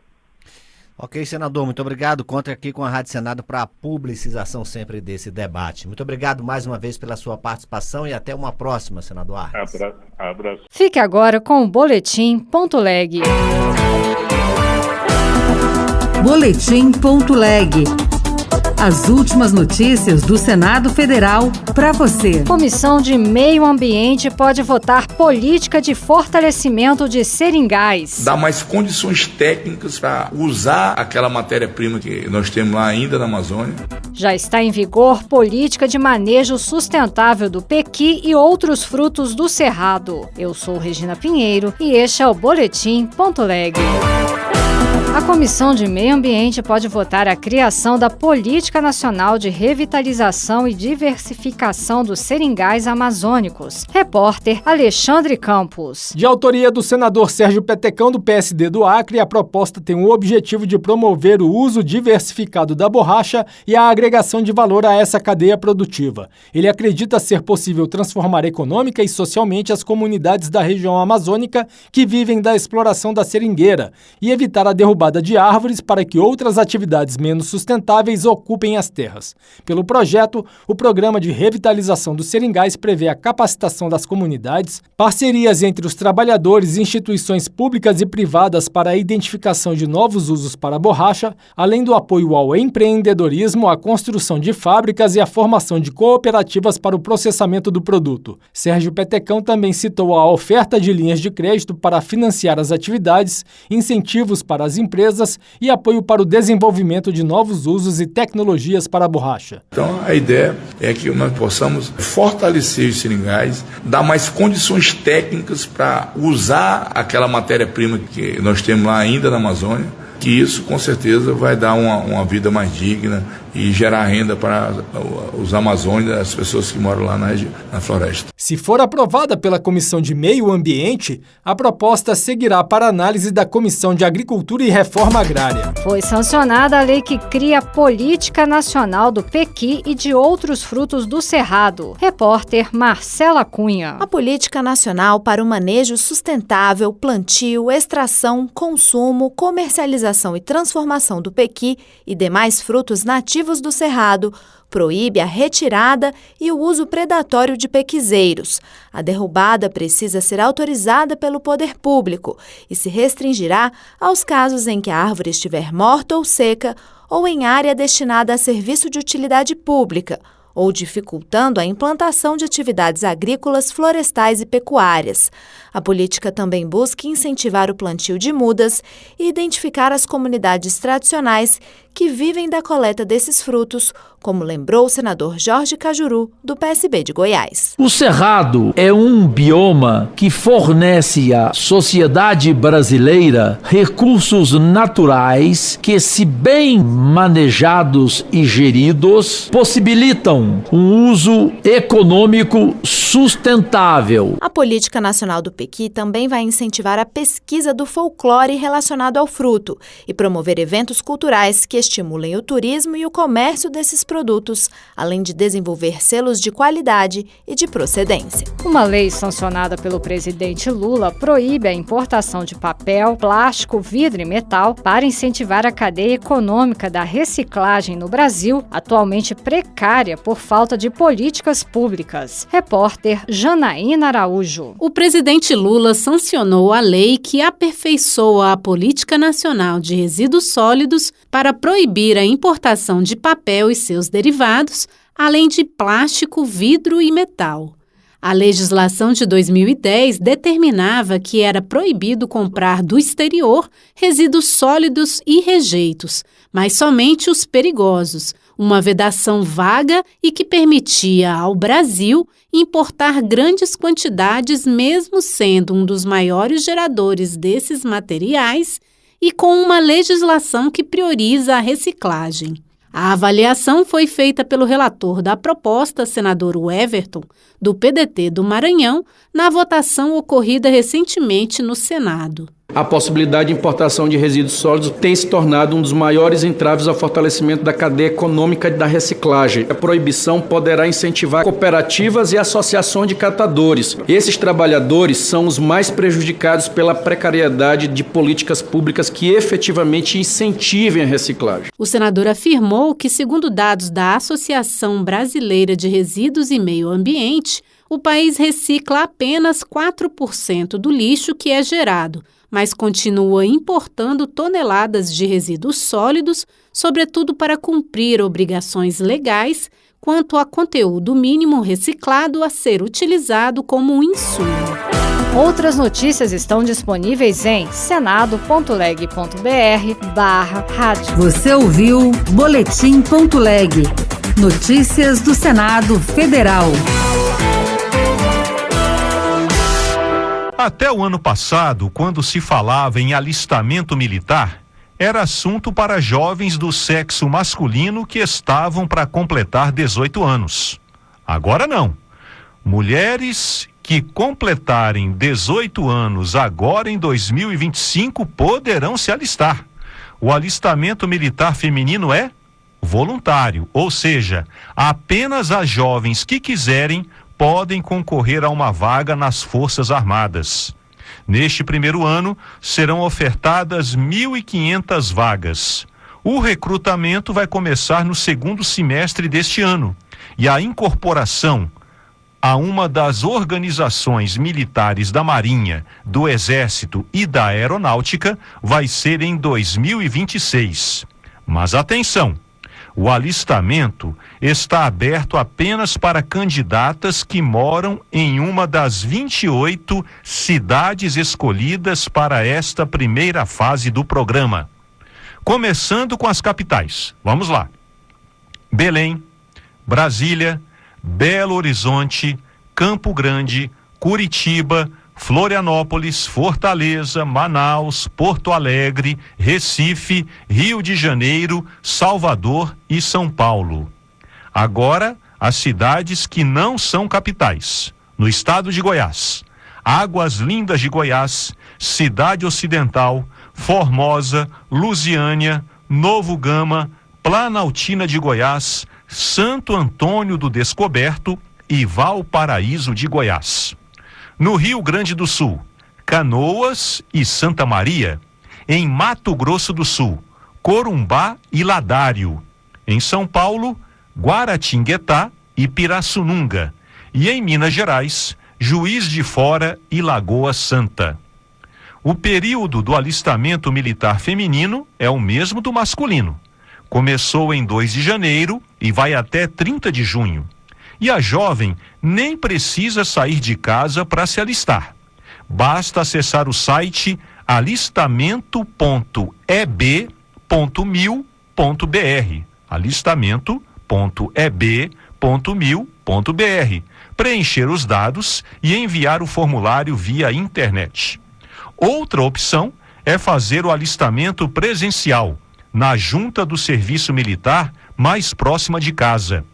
Ok, senador, muito obrigado. Conta aqui com a Rádio Senado para a publicização sempre desse debate. Muito obrigado mais uma vez pela sua participação e até uma próxima, senador Arnes. Abraço. Fique agora com o Boletim.leg. Boletim.leg. As últimas notícias do Senado Federal para você. Comissão de Meio Ambiente pode votar política de fortalecimento de seringais. Dá mais condições técnicas para usar aquela matéria-prima que nós temos lá ainda na Amazônia. Já está em vigor política de manejo sustentável do pequi e outros frutos do cerrado. Eu sou Regina Pinheiro e este é o Boletim.leg. A Comissão de Meio Ambiente pode votar a criação da Política Nacional de Revitalização e Diversificação dos Seringais Amazônicos. Repórter Alexandre Campos. De autoria do senador Sérgio Petecão, do PSD do Acre, a proposta tem o objetivo de promover o uso diversificado da borracha e a agregação de valor a essa cadeia produtiva. Ele acredita ser possível transformar econômica e socialmente as comunidades da região amazônica que vivem da exploração da seringueira e evitar a derrubada de árvores para que outras atividades menos sustentáveis ocupem as terras. Pelo projeto, o Programa de Revitalização dos Seringais prevê a capacitação das comunidades, parcerias entre os trabalhadores e instituições públicas e privadas para a identificação de novos usos para a borracha, além do apoio ao empreendedorismo, à construção de fábricas e à formação de cooperativas para o processamento do produto. Sérgio Petecão também citou a oferta de linhas de crédito para financiar as atividades, incentivos para as empresas e apoio para o desenvolvimento de novos usos e tecnologias para a borracha. Então a ideia é que nós possamos fortalecer os seringais, dar mais condições técnicas para usar aquela matéria-prima que nós temos lá ainda na Amazônia, que isso com certeza vai dar uma vida mais digna e gerar renda para os amazônios, as pessoas que moram lá na floresta. Se for aprovada pela Comissão de Meio Ambiente, a proposta seguirá para análise da Comissão de Agricultura e Reforma Agrária. Foi sancionada a lei que cria a Política Nacional do Pequi e de outros frutos do cerrado. Repórter Marcela Cunha. A Política Nacional para o Manejo Sustentável, Plantio, Extração, Consumo, Comercialização e Transformação do pequi e demais frutos nativos do cerrado proíbe a retirada e o uso predatório de pequizeiros. A derrubada precisa ser autorizada pelo poder público e se restringirá aos casos em que a árvore estiver morta ou seca ou em área destinada a serviço de utilidade pública, ou dificultando a implantação de atividades agrícolas, florestais e pecuárias. A política também busca incentivar o plantio de mudas e identificar as comunidades tradicionais que vivem da coleta desses frutos, como lembrou o senador Jorge Cajuru, do PSB de Goiás. O cerrado é um bioma que fornece à sociedade brasileira recursos naturais que, se bem manejados e geridos, possibilitam um uso econômico sustentável. A Política Nacional do Pequi também vai incentivar a pesquisa do folclore relacionado ao fruto e promover eventos culturais que estimulem o turismo e o comércio desses produtos, além de desenvolver selos de qualidade e de procedência. Uma lei sancionada pelo presidente Lula proíbe a importação de papel, plástico, vidro e metal para incentivar a cadeia econômica da reciclagem no Brasil, atualmente precária por falta de políticas públicas. Repórter Janaína Araújo. O presidente Lula sancionou a lei que aperfeiçoa a Política Nacional de Resíduos Sólidos para proibir a importação de papel e seus derivados, além de plástico, vidro e metal. A legislação de 2010 determinava que era proibido comprar do exterior resíduos sólidos e rejeitos, mas somente os perigosos, uma vedação vaga e que permitia ao Brasil importar grandes quantidades, mesmo sendo um dos maiores geradores desses materiais, e com uma legislação que prioriza a reciclagem. A avaliação foi feita pelo relator da proposta, senador Everton, do PDT do Maranhão, na votação ocorrida recentemente no Senado. A possibilidade de importação de resíduos sólidos tem se tornado um dos maiores entraves ao fortalecimento da cadeia econômica da reciclagem. A proibição poderá incentivar cooperativas e associações de catadores. Esses trabalhadores são os mais prejudicados pela precariedade de políticas públicas que efetivamente incentivem a reciclagem. O senador afirmou que, segundo dados da Associação Brasileira de Resíduos e Meio Ambiente, o país recicla apenas 4% do lixo que é gerado, mas continua importando toneladas de resíduos sólidos, sobretudo para cumprir obrigações legais quanto a conteúdo mínimo reciclado a ser utilizado como um insumo. Outras notícias estão disponíveis em senado.leg.br/rádio. Você ouviu Boletim.leg. Notícias do Senado Federal. Até o ano passado, quando se falava em alistamento militar, era assunto para jovens do sexo masculino que estavam para completar 18 anos. Agora não. Mulheres que completarem 18 anos agora em 2025 poderão se alistar. O alistamento militar feminino é voluntário, ou seja, apenas as jovens que quiserem podem concorrer a uma vaga nas Forças Armadas. Neste primeiro ano, serão ofertadas 1.500 vagas. O recrutamento vai começar no segundo semestre deste ano e a incorporação a uma das organizações militares da Marinha, do Exército e da Aeronáutica vai ser em 2026. Mas atenção! O alistamento está aberto apenas para candidatas que moram em uma das 28 cidades escolhidas para esta primeira fase do programa. Começando com as capitais. Vamos lá. Belém, Brasília, Belo Horizonte, Campo Grande, Curitiba, Florianópolis, Fortaleza, Manaus, Porto Alegre, Recife, Rio de Janeiro, Salvador e São Paulo. Agora, as cidades que não são capitais. No estado de Goiás, Águas Lindas de Goiás, Cidade Ocidental, Formosa, Lusiânia, Novo Gama, Planaltina de Goiás, Santo Antônio do Descoberto e Valparaíso de Goiás. No Rio Grande do Sul, Canoas e Santa Maria. Em Mato Grosso do Sul, Corumbá e Ladário. Em São Paulo, Guaratinguetá e Pirassununga. E em Minas Gerais, Juiz de Fora e Lagoa Santa. O período do alistamento militar feminino é o mesmo do masculino. Começou em 2 de janeiro e vai até 30 de junho. E a jovem nem precisa sair de casa para se alistar. Basta acessar o site alistamento.eb.mil.br, alistamento.eb.mil.br, preencher os dados e enviar o formulário via internet. Outra opção é fazer o alistamento presencial, na junta do serviço militar mais próxima de casa.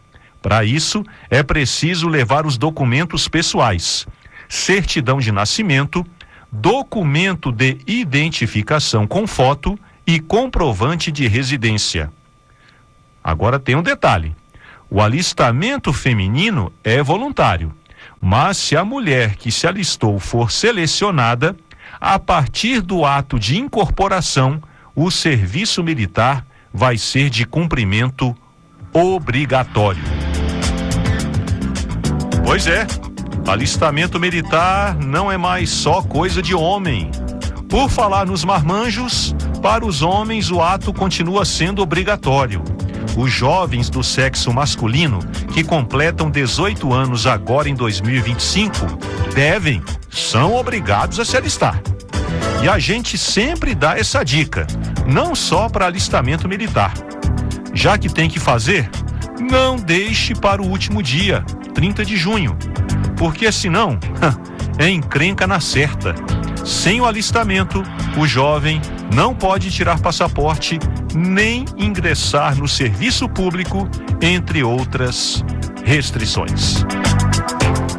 Para isso, é preciso levar os documentos pessoais, certidão de nascimento, documento de identificação com foto e comprovante de residência. Agora tem um detalhe: o alistamento feminino é voluntário, mas se a mulher que se alistou for selecionada, a partir do ato de incorporação, o serviço militar vai ser de cumprimento obrigatório. Pois é, alistamento militar não é mais só coisa de homem. Por falar nos marmanjos, para os homens o ato continua sendo obrigatório. Os jovens do sexo masculino que completam 18 anos agora em 2025 são obrigados a se alistar. E a gente sempre dá essa dica, não só para alistamento militar. Já que tem que fazer, não deixe para o último dia, 30 de junho, porque senão é encrenca na certa. Sem o alistamento, o jovem não pode tirar passaporte nem ingressar no serviço público, entre outras restrições.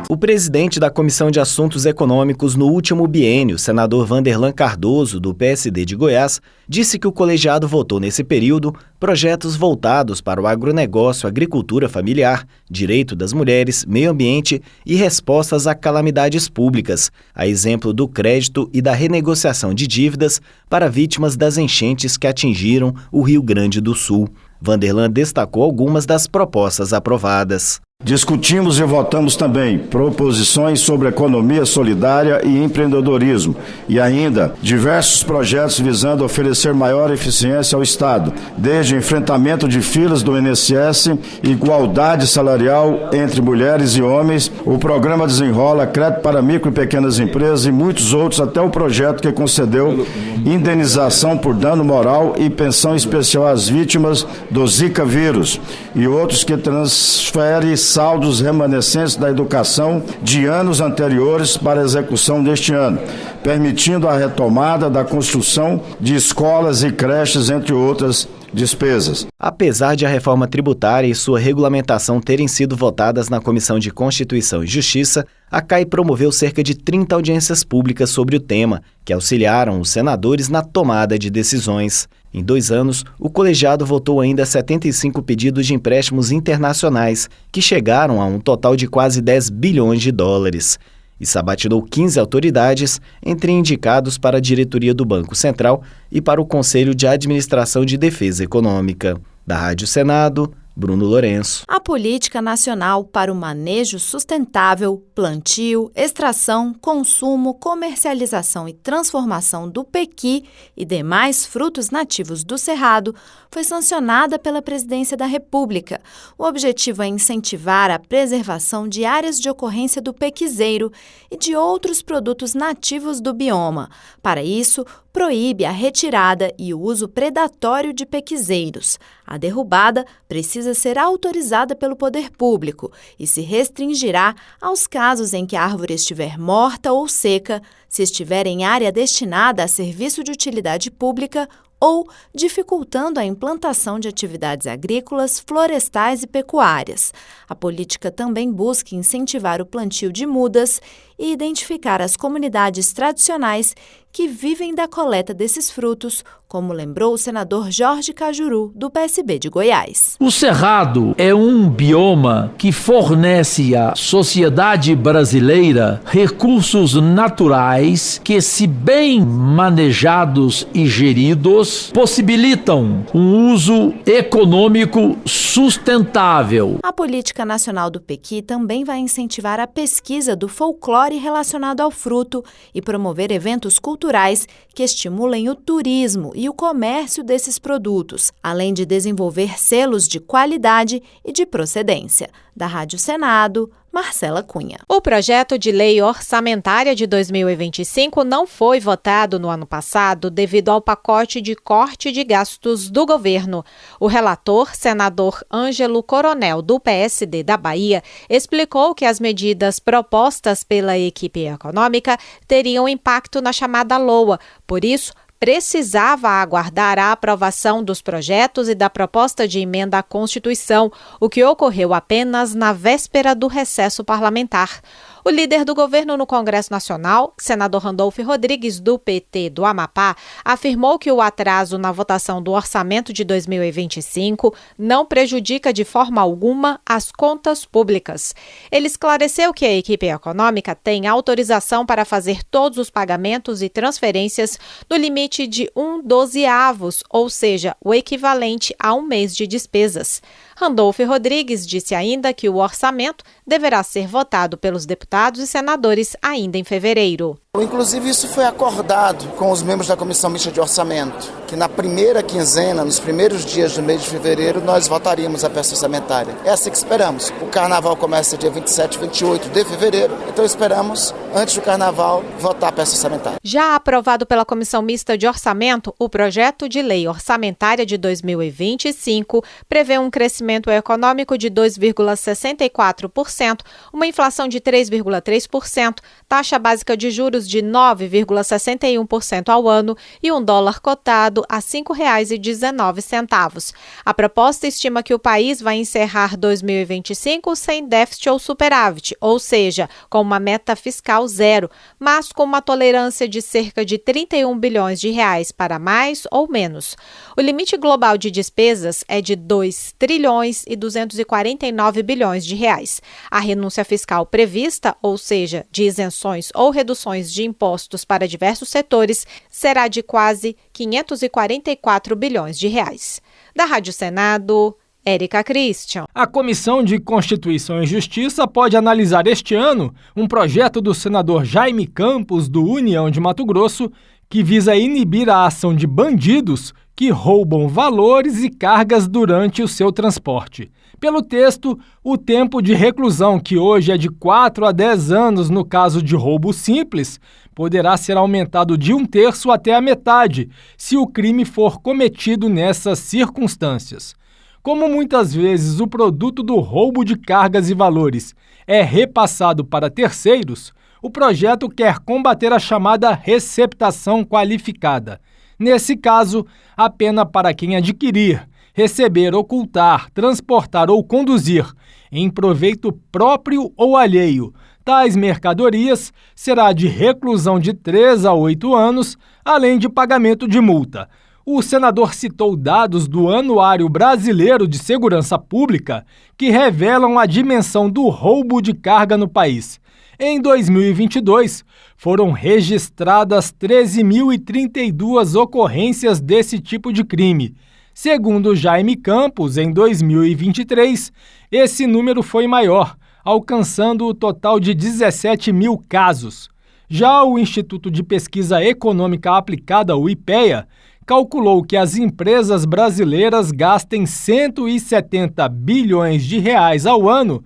O presidente da Comissão de Assuntos Econômicos no último biênio, senador Vanderlan Cardoso, do PSD de Goiás, disse que o colegiado votou nesse período projetos voltados para o agronegócio, agricultura familiar, direito das mulheres, meio ambiente e respostas a calamidades públicas, a exemplo do crédito e da renegociação de dívidas para vítimas das enchentes que atingiram o Rio Grande do Sul. Vanderlan destacou algumas das propostas aprovadas. Discutimos e votamos também proposições sobre economia solidária e empreendedorismo e ainda diversos projetos visando oferecer maior eficiência ao Estado, desde enfrentamento de filas do INSS, igualdade salarial entre mulheres e homens, o programa Desenrola, crédito para micro e pequenas empresas e muitos outros, até o projeto que concedeu indenização por dano moral e pensão especial às vítimas do Zika vírus e outros que transferem saldos remanescentes da educação de anos anteriores para a execução deste ano, permitindo a retomada da construção de escolas e creches, entre outras despesas. Apesar de a reforma tributária e sua regulamentação terem sido votadas na Comissão de Constituição e Justiça, a CAI promoveu cerca de 30 audiências públicas sobre o tema, que auxiliaram os senadores na tomada de decisões. Em 2 anos, o colegiado votou ainda 75 pedidos de empréstimos internacionais, que chegaram a um total de quase 10 bilhões de dólares. E sabatinou 15 autoridades, entre indicados para a diretoria do Banco Central e para o Conselho de Administração de Defesa Econômica. Da Rádio Senado, Bruno Lourenço. A Política Nacional para o Manejo Sustentável, Plantio, Extração, Consumo, Comercialização e Transformação do pequi e demais frutos nativos do Cerrado foi sancionada pela Presidência da República. O objetivo é incentivar a preservação de áreas de ocorrência do pequizeiro e de outros produtos nativos do bioma. Para isso, proíbe a retirada e o uso predatório de pequizeiros. A derrubada precisa ser autorizada pelo poder público e se restringirá aos casos em que a árvore estiver morta ou seca, se estiver em área destinada a serviço de utilidade pública ou dificultando a implantação de atividades agrícolas, florestais e pecuárias. A política também busca incentivar o plantio de mudas e identificar as comunidades tradicionais que vivem da coleta desses frutos, como lembrou o senador Jorge Cajuru, do PSB de Goiás. O Cerrado é um bioma que fornece à sociedade brasileira recursos naturais que, se bem manejados e geridos, possibilitam um uso econômico sustentável. A Política Nacional do Pequi também vai incentivar a pesquisa do folclore relacionado ao fruto e promover eventos culturais que estimulem o turismo e o comércio desses produtos, além de desenvolver selos de qualidade e de procedência. Da Rádio Senado, Marcela Cunha. O projeto de lei orçamentária de 2025 não foi votado no ano passado devido ao pacote de corte de gastos do governo. O relator, senador Ângelo Coronel, do PSD da Bahia, explicou que as medidas propostas pela equipe econômica teriam impacto na chamada LOA. Por isso, precisava aguardar a aprovação dos projetos e da proposta de emenda à Constituição, o que ocorreu apenas na véspera do recesso parlamentar. O líder do governo no Congresso Nacional, senador Randolfo Rodrigues, do PT do Amapá, afirmou que o atraso na votação do orçamento de 2025 não prejudica de forma alguma as contas públicas. Ele esclareceu que a equipe econômica tem autorização para fazer todos os pagamentos e transferências no limite de 1/12, ou seja, o equivalente a um mês de despesas. Randolfo Rodrigues disse ainda que o orçamento deverá ser votado pelos deputados e senadores ainda em fevereiro. Inclusive, isso foi acordado com os membros da Comissão Mista de Orçamento, que na primeira quinzena, nos primeiros dias do mês de fevereiro, nós votaríamos a peça orçamentária. É assim que esperamos. O Carnaval começa dia 27 e 28 de fevereiro, então esperamos, antes do Carnaval, votar a peça orçamentária. Já aprovado pela Comissão Mista de Orçamento, o projeto de lei orçamentária de 2025 prevê um crescimento crescimento econômico de 2,64%, uma inflação de 3,3%, taxa básica de juros de 9,61% ao ano e um dólar cotado a R$ 5,19. A proposta estima que o país vai encerrar 2025 sem déficit ou superávit, ou seja, com uma meta fiscal zero, mas com uma tolerância de cerca de 31 bilhões de reais para mais ou menos. O limite global de despesas é de 2 trilhões e 249 bilhões de reais. A renúncia fiscal prevista, ou seja, de isenções ou reduções de impostos para diversos setores, será de quase 544 bilhões de reais. Da Rádio Senado, Érica Christian. A Comissão de Constituição e Justiça pode analisar este ano um projeto do senador Jaime Campos, do União de Mato Grosso, que visa inibir a ação de bandidos que roubam valores e cargas durante o seu transporte. Pelo texto, o tempo de reclusão, que hoje é de 4 a 10 anos no caso de roubo simples, poderá ser aumentado de 1/3 até a metade, se o crime for cometido nessas circunstâncias. Como muitas vezes o produto do roubo de cargas e valores é repassado para terceiros, o projeto quer combater a chamada receptação qualificada. Nesse caso, a pena para quem adquirir, receber, ocultar, transportar ou conduzir, em proveito próprio ou alheio, tais mercadorias será de reclusão de 3 a 8 anos, além de pagamento de multa. O senador citou dados do Anuário Brasileiro de Segurança Pública que revelam a dimensão do roubo de carga no país. Em 2022, foram registradas 13.032 ocorrências desse tipo de crime. Segundo Jaime Campos, em 2023, esse número foi maior, alcançando o total de 17 mil casos. Já o Instituto de Pesquisa Econômica Aplicada, o IPEA, calculou que as empresas brasileiras gastem 170 bilhões de reais ao ano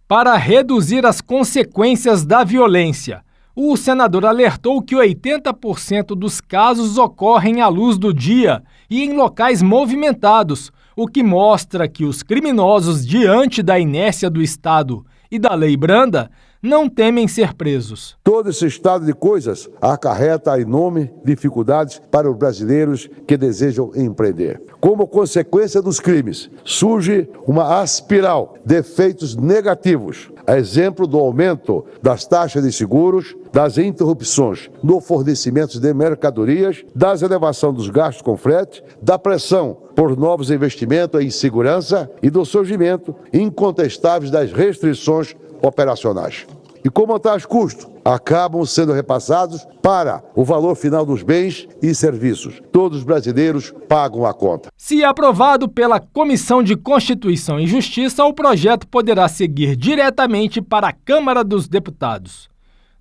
para reduzir as consequências da violência. O senador alertou que 80% dos casos ocorrem à luz do dia e em locais movimentados, o que mostra que os criminosos, diante da inércia do Estado e da lei branda, não temem ser presos. Todo esse estado de coisas acarreta enormes dificuldades para os brasileiros que desejam empreender. Como consequência dos crimes, surge uma espiral de efeitos negativos, a exemplo do aumento das taxas de seguros, das interrupções no fornecimento de mercadorias, da elevação dos gastos com frete, da pressão por novos investimentos em segurança e do surgimento incontestável das restrições operacionais. E como tais custos acabam sendo repassados para o valor final dos bens e serviços. Todos os brasileiros pagam a conta. Se aprovado pela Comissão de Constituição e Justiça, o projeto poderá seguir diretamente para a Câmara dos Deputados.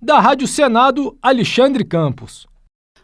Da Rádio Senado, Alexandre Campos.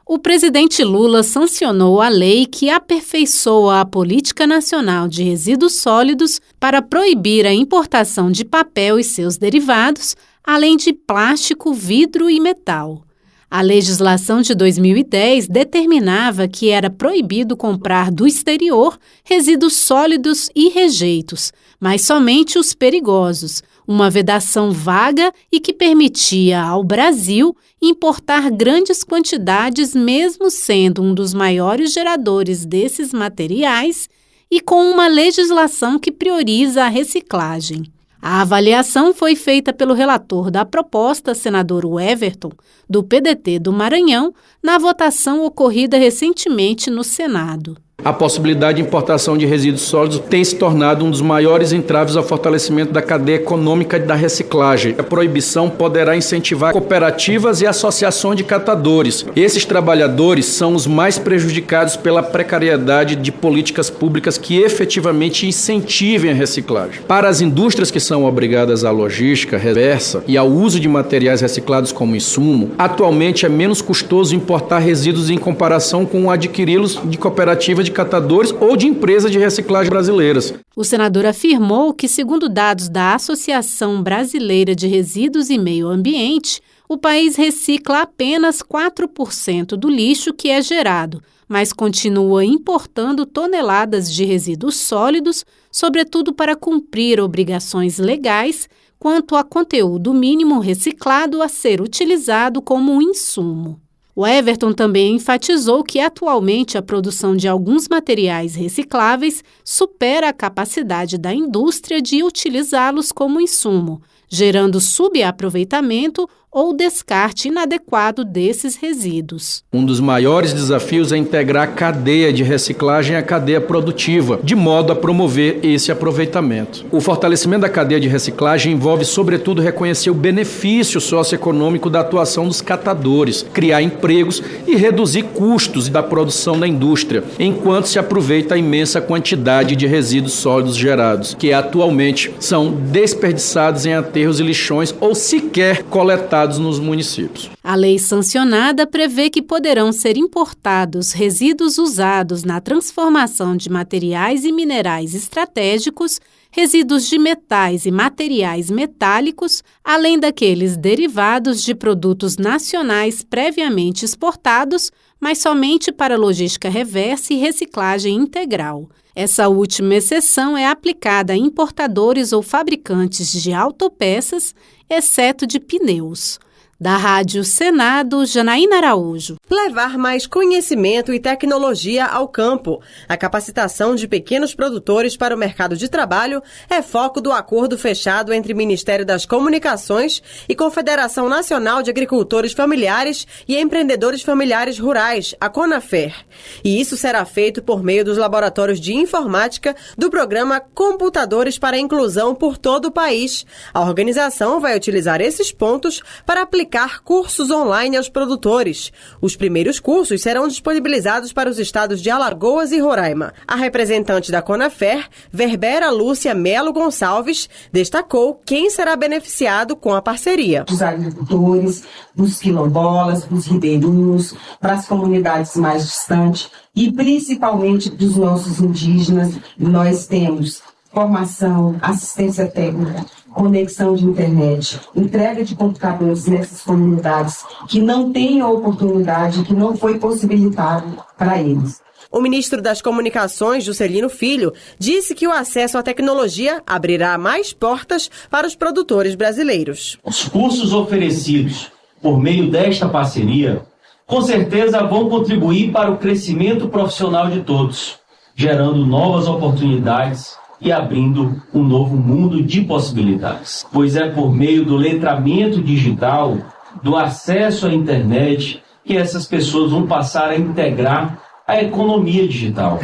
O presidente Lula sancionou a lei que aperfeiçoa a Política Nacional de Resíduos Sólidos para proibir a importação de papel e seus derivados, além de plástico, vidro e metal. A legislação de 2010 determinava que era proibido comprar do exterior resíduos sólidos e rejeitos, mas somente os perigosos, uma vedação vaga e que permitia ao Brasil importar grandes quantidades, mesmo sendo um dos maiores geradores desses materiais, e com uma legislação que prioriza a reciclagem. A avaliação foi feita pelo relator da proposta, senador Everton, do PDT do Maranhão, na votação ocorrida recentemente no Senado. A possibilidade de importação de resíduos sólidos tem se tornado um dos maiores entraves ao fortalecimento da cadeia econômica da reciclagem. A proibição poderá incentivar cooperativas e associações de catadores. Esses trabalhadores são os mais prejudicados pela precariedade de políticas públicas que efetivamente incentivem a reciclagem. Para as indústrias que são obrigadas à logística reversa e ao uso de materiais reciclados como insumo, atualmente é menos custoso importar resíduos em comparação com adquiri-los de cooperativas de catadores ou de empresas de reciclagem brasileiras. O senador afirmou que, segundo dados da Associação Brasileira de Resíduos e Meio Ambiente, o país recicla apenas 4% do lixo que é gerado, mas continua importando toneladas de resíduos sólidos, sobretudo para cumprir obrigações legais quanto a conteúdo mínimo reciclado a ser utilizado como um insumo. O Everton também enfatizou que atualmente a produção de alguns materiais recicláveis supera a capacidade da indústria de utilizá-los como insumo, gerando subaproveitamento ou descarte inadequado desses resíduos. Um dos maiores desafios é integrar a cadeia de reciclagem à cadeia produtiva, de modo a promover esse aproveitamento. O fortalecimento da cadeia de reciclagem envolve, sobretudo, reconhecer o benefício socioeconômico da atuação dos catadores, criar empregos e reduzir custos da produção da indústria, enquanto se aproveita a imensa quantidade de resíduos sólidos gerados, que atualmente são desperdiçados em aterros e lixões ou sequer coletados nos municípios. A lei sancionada prevê que poderão ser importados resíduos usados na transformação de materiais e minerais estratégicos, resíduos de metais e materiais metálicos, além daqueles derivados de produtos nacionais previamente exportados, mas somente para logística reversa e reciclagem integral. Essa última exceção é aplicada a importadores ou fabricantes de autopeças, exceto de pneus. Da Rádio Senado, Janaína Araújo. Levar mais conhecimento e tecnologia ao campo. A capacitação de pequenos produtores para o mercado de trabalho é foco do acordo fechado entre o Ministério das Comunicações e Confederação Nacional de Agricultores Familiares e Empreendedores Familiares Rurais, a CONAFER. E isso será feito por meio dos laboratórios de informática do programa Computadores para a Inclusão por todo o país. A organização vai utilizar esses pontos para aplicar cursos online aos produtores. Os primeiros cursos serão disponibilizados para os estados de Alagoas e Roraima. A representante da CONAFER, Verbera Lúcia Melo Gonçalves, destacou quem será beneficiado com a parceria. Dos agricultores, dos quilombolas, dos ribeirinhos, para as comunidades mais distantes e principalmente dos nossos indígenas. Nós temos formação, assistência técnica, conexão de internet, entrega de computadores nessas comunidades que não têm a oportunidade, que não foi possibilitado para eles. O ministro das Comunicações, Juscelino Filho, disse que o acesso à tecnologia abrirá mais portas para os produtores brasileiros. Os cursos oferecidos por meio desta parceria, com certeza vão contribuir para o crescimento profissional de todos, gerando novas oportunidades e abrindo um novo mundo de possibilidades. Pois é por meio do letramento digital, do acesso à internet, que essas pessoas vão passar a integrar a economia digital,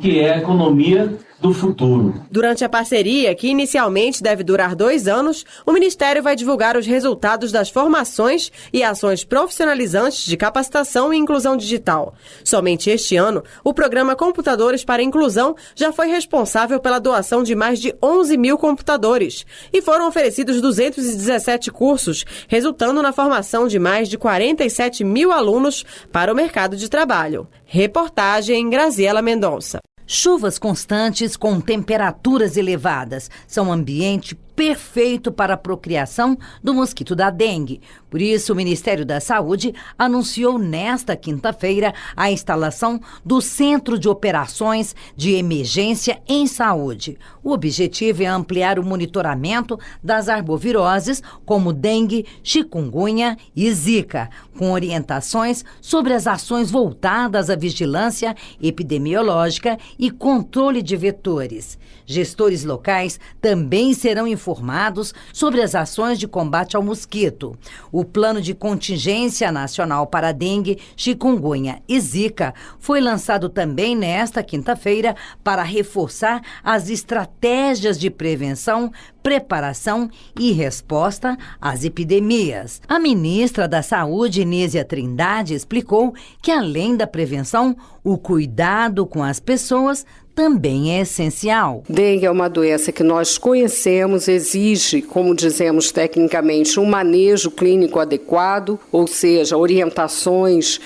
que é a economia do futuro. Durante a parceria, que inicialmente deve durar 2 anos, o Ministério vai divulgar os resultados das formações e ações profissionalizantes de capacitação e inclusão digital. Somente este ano, o programa Computadores para a Inclusão já foi responsável pela doação de mais de 11 mil computadores e foram oferecidos 217 cursos, resultando na formação de mais de 47 mil alunos para o mercado de trabalho. Reportagem Graziela Mendonça. Chuvas constantes com temperaturas elevadas são um ambiente perfeito para a procriação do mosquito da dengue. Por isso, o Ministério da Saúde anunciou nesta quinta-feira a instalação do Centro de Operações de Emergência em Saúde. O objetivo é ampliar o monitoramento das arboviroses como dengue, chikungunya e zika, com orientações sobre as ações voltadas à vigilância epidemiológica e controle de vetores. Gestores locais também serão informados sobre as ações de combate ao mosquito. O Plano de Contingência Nacional para Dengue, Chikungunya e Zika foi lançado também nesta quinta-feira para reforçar as estratégias de prevenção, preparação e resposta às epidemias. A ministra da Saúde, Nízia Trindade, explicou que, além da prevenção, o cuidado com as pessoas também é essencial. Dengue é uma doença que nós conhecemos, exige, como dizemos tecnicamente, um manejo clínico adequado, ou seja, orientações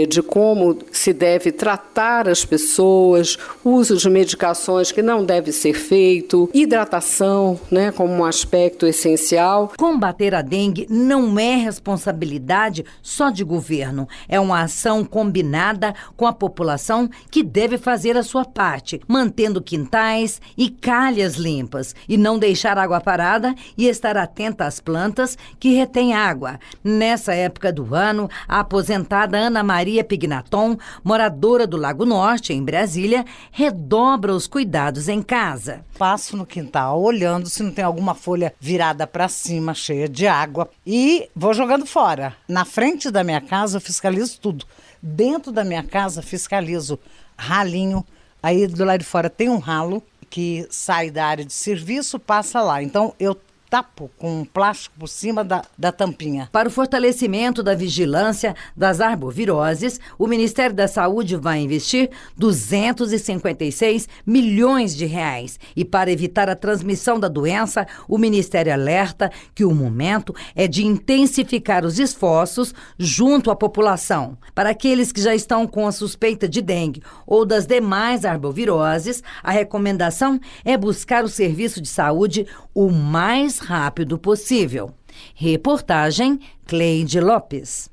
de como se deve tratar as pessoas, uso de medicações que não deve ser feito, hidratação, como um aspecto essencial. Combater a dengue não é responsabilidade só de governo, é uma ação combinada com a população que deve fazer a sua parte, mantendo quintais e calhas limpas e não deixar água parada e estar atenta às plantas que retêm água. Nessa época do ano, a aposentada Ana Maria Pignaton, moradora do Lago Norte, em Brasília, redobra os cuidados em casa. Passo no quintal olhando se não tem alguma folha virada para cima, cheia de água, e vou jogando fora. Na frente da minha casa eu fiscalizo tudo. Dentro da minha casa fiscalizo ralinho. Aí do lado de fora tem um ralo que sai da área de serviço, passa lá. Então eu tapo com um plástico por cima da tampinha. Para o fortalecimento da vigilância das arboviroses, o Ministério da Saúde vai investir 256 milhões de reais. E para evitar a transmissão da doença, o Ministério alerta que o momento é de intensificar os esforços junto à população. Para aqueles que já estão com a suspeita de dengue ou das demais arboviroses, a recomendação é buscar o serviço de saúde o mais rápido possível. Reportagem Cleide Lopes.